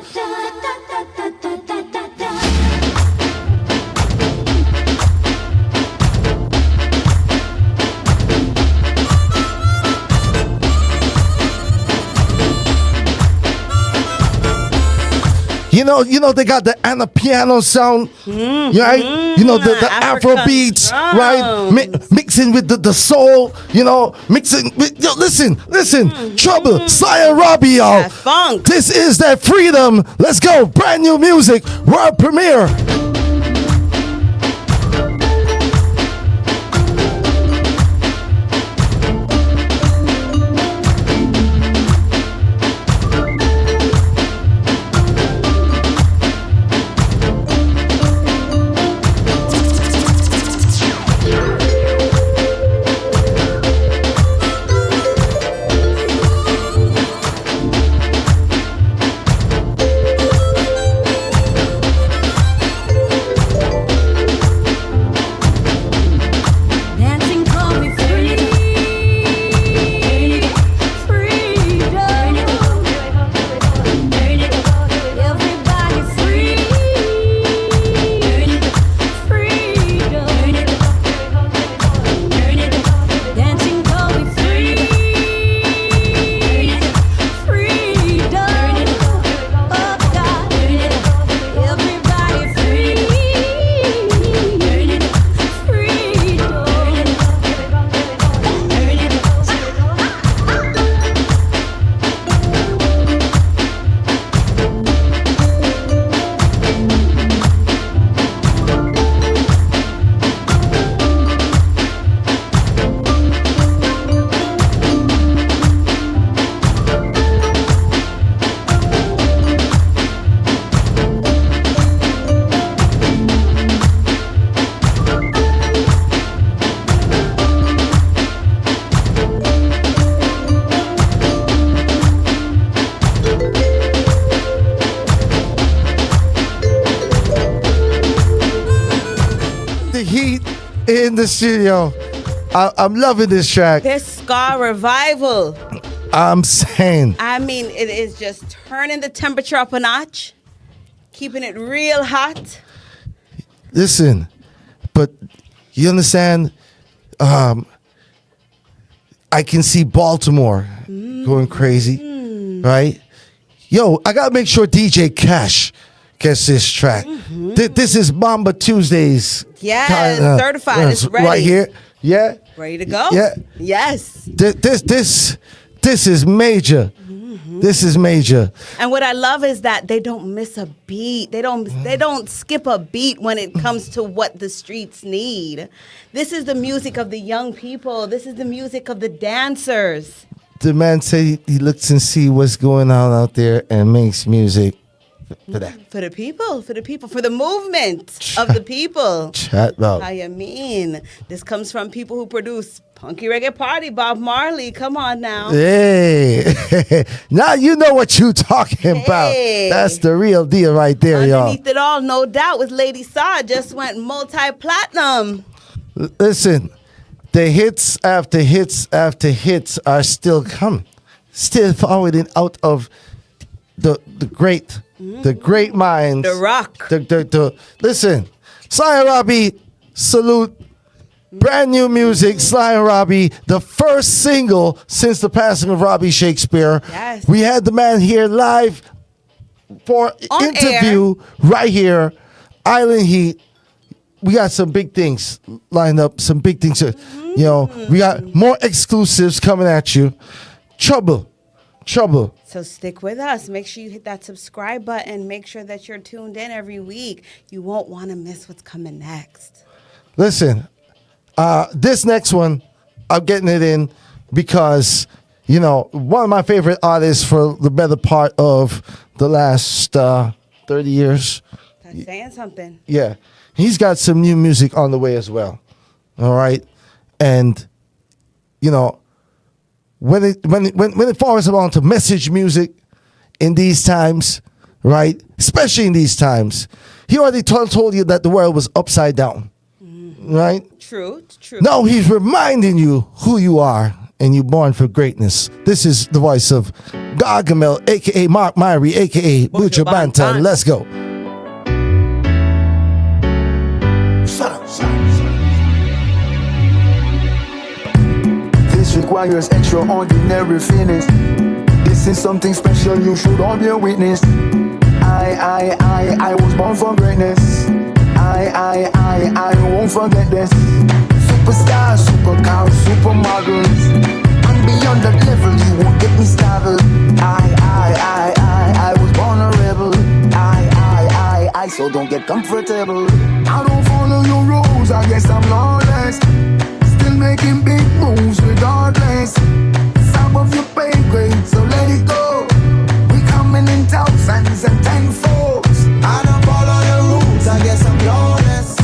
You know they got the and the piano sound, right? You know the Afro beats, right? Mixing with the soul, mixing with listen, Trouble, Sly and Robbie, y'all. Funk. This is that Freedom. Let's go, brand new music, world premiere. In the studio, I'm loving this track. This ska revival. I'm saying. I mean, it is just turning the temperature up a notch, keeping it real hot. Listen, but you understand? I can see Baltimore going crazy, right? Yo, I gotta make sure DJ Cash gets this track. This is Mamba Tuesdays. Yes, certified. It's ready. Right here. Yeah. Ready to go? Yeah. Yes. This is major. This is major. And what I love is that they don't miss a beat. They don't skip a beat when it comes to what the streets need. This is the music of the young people. This is the music of the dancers. The man said he looks and see what's going on out there and makes music for that. For the people, for the movement of the people. Chat about. How you mean? This comes from people who produce Punky Reggae Party, Bob Marley. Come on now. Hey, now you know what you talking about. That's the real deal right there, y'all. Underneath it all, no doubt, with Lady Saw just went multi-platinum. Listen, the hits after hits after hits are still coming, still forwarding out of the great minds. The rock. Listen, Sly and Robbie, salute. Brand new music, Sly and Robbie, the first single since the passing of Robbie Shakespeare. Yes. We had the man here live for On interview right here, Island Heat. We got some big things lined up, some big things. We got more exclusives coming at you. Trouble. So stick with us. Make sure you hit that subscribe button. Make sure that you're tuned in every week. You won't want to miss what's coming next. Listen, this next one, I'm getting it in because, one of my favorite artists for the better part of the last 30 years. That's saying something. Yeah. He's got some new music on the way as well. All right. And, you know, when it falls around to message music in these times, right? Especially in these times, he already told you that the world was upside down, right? True. Now he's reminding you who you are and you're born for greatness. This is the voice of Gargamel, a.k.a. Mark Myrie, a.k.a. Buju Banton. Let's go. This requires extraordinary fitness. This is something special, you should all be a witness. I was born for greatness. I won't forget this. Superstars, supercars, supermodels, and beyond that level, you won't get me started. I was born a rebel. I so don't get comfortable. I don't follow your rules, I guess I'm lawless. Still making big moves regardless. Some of your pay grade, so let it go. We coming in thousands and tenfolds. I don't follow your rules, I guess I'm lawless.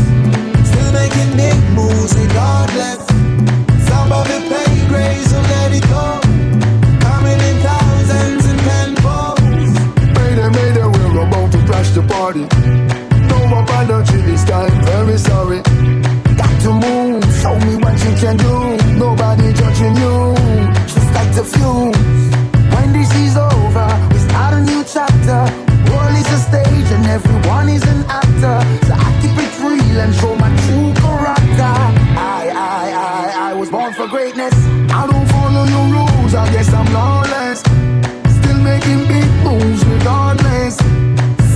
Still making big moves regardless. Some of it pay grade, so let it go. Coming in thousands and tenfolds. Mayday, we're about to crash the party. No apology this time, very sorry. Got to move, show me what you can do. Nobody judging you, just like the fuse. When this is over, we start a new chapter. World is a stage and everyone is an actor. So I keep it real and show my true character. I was born for greatness. I don't follow your rules, I guess I'm lawless. Still making big moves regardless.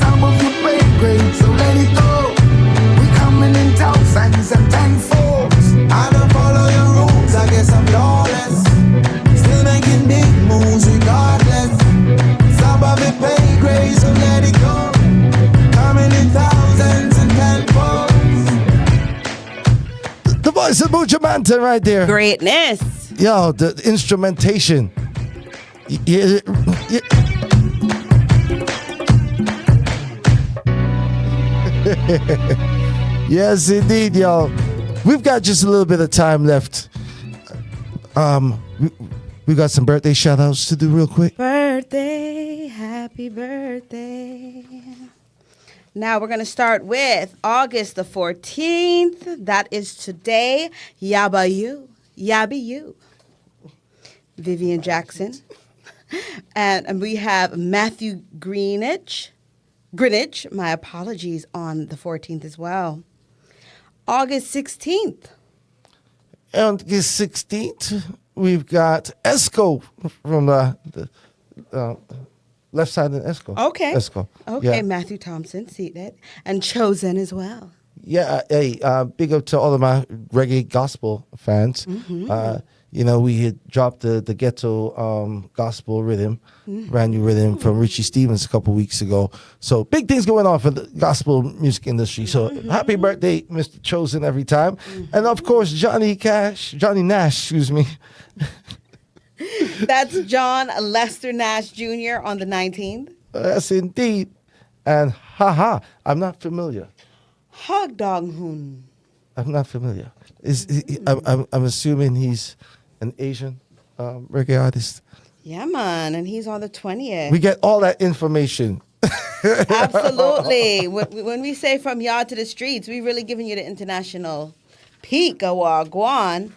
Some of you pay great, so let it go. We coming in thousands and tenfolds. I don't follow your rules, I guess I'm lawless. Still making big moves regardless. Some of it pay grade, so let it go. Coming in thousands and tenfolds. The voice of Buju Banton right there. Greatness. Yo, the instrumentation. Yes, indeed, yo. We've got just a little bit of time left. We got some birthday shout-outs to do real quick. Birthday, happy birthday. Now we're going to start with August the 14th. That is today. Yabba you. Vivian Jackson. And we have Matthew Greenwich, my apologies, on the 14th as well. August 16th. On August 16th, we've got Esco from the left side of Esco. Okay. Esco. Okay, Yeah. Matthew Thompson, see that. And Chosen as well. Yeah, hey, big up to all of my reggae gospel fans. You know, we had dropped the ghetto gospel rhythm, brand new rhythm from Richie Stevens a couple weeks ago. So big things going on for the gospel music industry. So happy birthday, Mr. Chosen, every time. And of course, Johnny Nash, excuse me. That's John Lester Nash Jr. on the 19th. Yes, indeed. And I'm not familiar. Hog Dog Hoon. I'm not familiar. I'm assuming he's an Asian reggae artist. Yeah, man. And he's on the 20th. We get all that information. Absolutely. When we say from yard to the streets, we really giving you the international peak of Guan.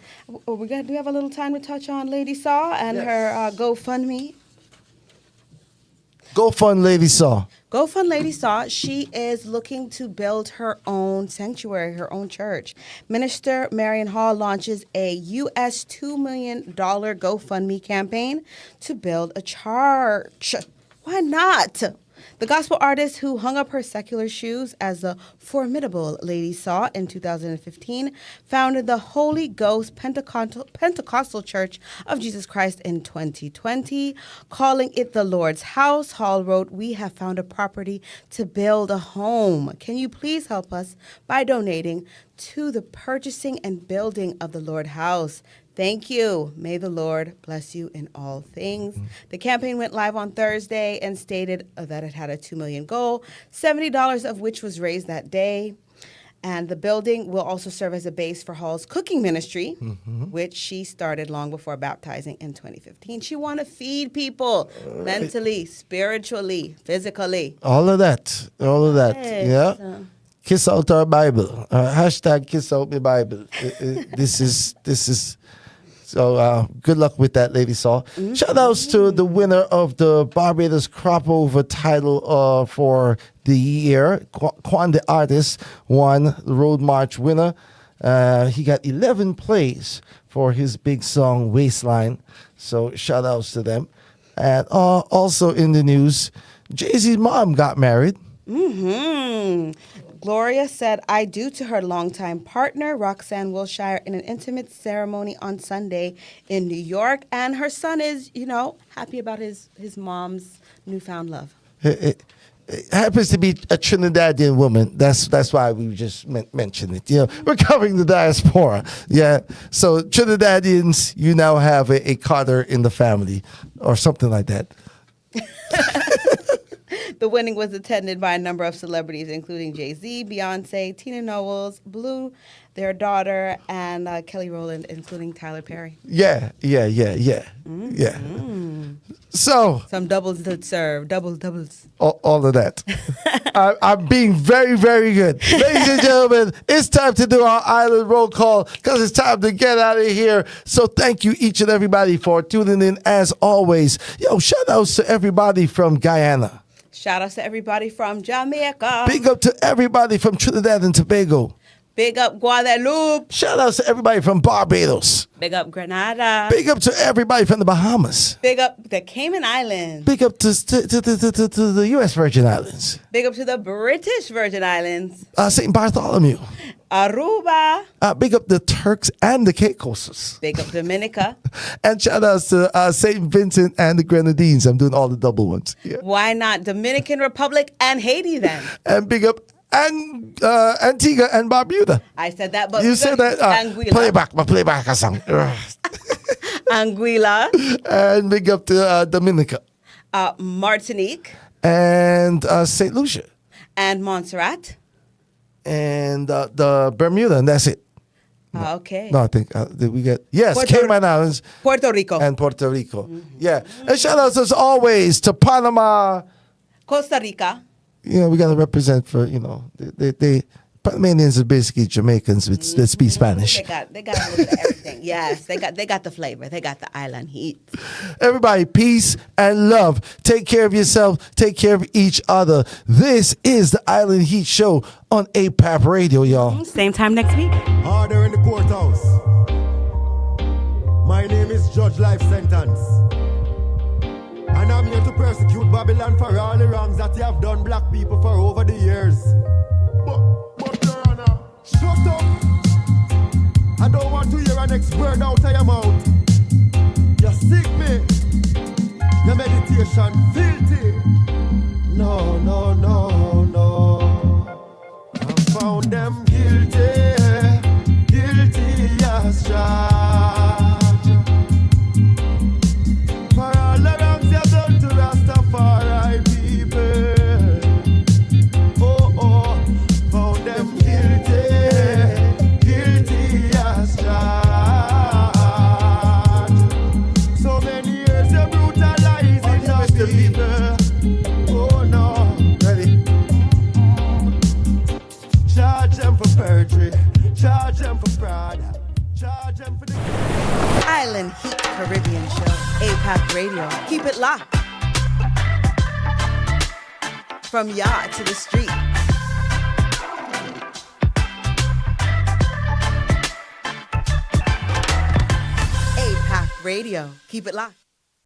Do we have a little time to touch on Lady Saw and her GoFundMe? GoFund Lady Saw. GoFund Lady Saw, she is looking to build her own sanctuary, her own church. Minister Marion Hall launches a U.S. $2 million GoFundMe campaign to build a church. Why not? The gospel artist who hung up her secular shoes as the formidable Lady Saw in 2015 founded the Holy Ghost Pentecostal Church of Jesus Christ in 2020, calling it the Lord's House. Hall wrote, "We have found a property to build a home. Can you please help us by donating to the purchasing and building of the Lord House? Thank you. May the Lord bless you in all things." The campaign went live on Thursday and stated that it had a $2 million goal, $70 of which was raised that day. And the building will also serve as a base for Hall's cooking ministry, Mm-hmm. which she started long before baptizing in 2015. She want to feed people mentally, spiritually, physically. All of that. Yes. Yeah. Kiss out our Bible. Hashtag kiss out my Bible. This is. So good luck with that, Lady Saul. Mm-hmm. Shout outs to the winner of the Barbados Crop Over title for the year. Quan the Artist won the Road March winner. He got 11 plays for his big song Waistline. So shout outs to them. And also in the news, Jay-Z's mom got married. Mm-hmm. Gloria said, I do to her longtime partner, Roxanne Wilshire, in an intimate ceremony on Sunday in New York. And her son is, happy about his mom's newfound love. It happens to be a Trinidadian woman. That's why we just mentioned it. We're covering the diaspora. Yeah. So Trinidadians, you now have a Carter in the family or something like that. The wedding was attended by a number of celebrities, including Jay-Z, Beyonce, Tina Knowles, Blue, their daughter, and Kelly Rowland, including Tyler Perry. Yeah. Mm-hmm. Yeah. So some doubles to serve, doubles. All of that. I'm being very, very good. Ladies and gentlemen, it's time to do our island roll call because it's time to get out of here. So thank you each and everybody for tuning in as always. Shout outs to everybody from Guyana. Shout outs to everybody from Jamaica. Big up to everybody from Trinidad and Tobago. Big up Guadeloupe. Shout outs to everybody from Barbados. Big up Grenada. Big up to everybody from the Bahamas. Big up the Cayman Islands. Big up to the U.S. Virgin Islands. Big up to the British Virgin Islands. St. Bartholomew. Aruba. Big up the Turks and the Caicos. Big up Dominica. And shout outs to St. Vincent and the Grenadines. I'm doing all the double ones. Yeah. Why not Dominican Republic and Haiti then? And big up and Antigua and Barbuda. I said that, but you said that. Anguilla. Play back a song. Anguilla. And big up to Dominica. Martinique. And St. Lucia. And Montserrat. And the Bermuda, and that's it. Okay. No, I think did we get Cayman Islands, Puerto Rico, and Puerto Rico. Mm-hmm. Yeah, and shout outs as always to Panama, Costa Rica. We got to represent for they Panamanians are basically Jamaicans that speak Spanish. They got a little bit of everything. Yes, they got the flavor. They got the island heat. Everybody, peace and love. Take care of yourself. Take care of each other. This is the Island Heat Show on APAP Radio, y'all. Same time next week. Order in the courthouse. My name is Judge Life Sentence. And I'm here to persecute Babylon for all the wrongs that you have done black people for over the years. But Your Honor, shut up. I don't want to hear an next word out of your mouth. You sick me. Your meditation filthy. No. I found them guilty as charged. For all the wrongs you've done to Rastafari people. Found them guilty as charged. So many years of brutalizing our people. Oh no. Ready? Charge them for perjury. Charge them for fraud. Charge them for the Island Heat Caribbean Show. APAP Radio. Keep it locked. From yacht to the street. APAP Radio. Keep it locked.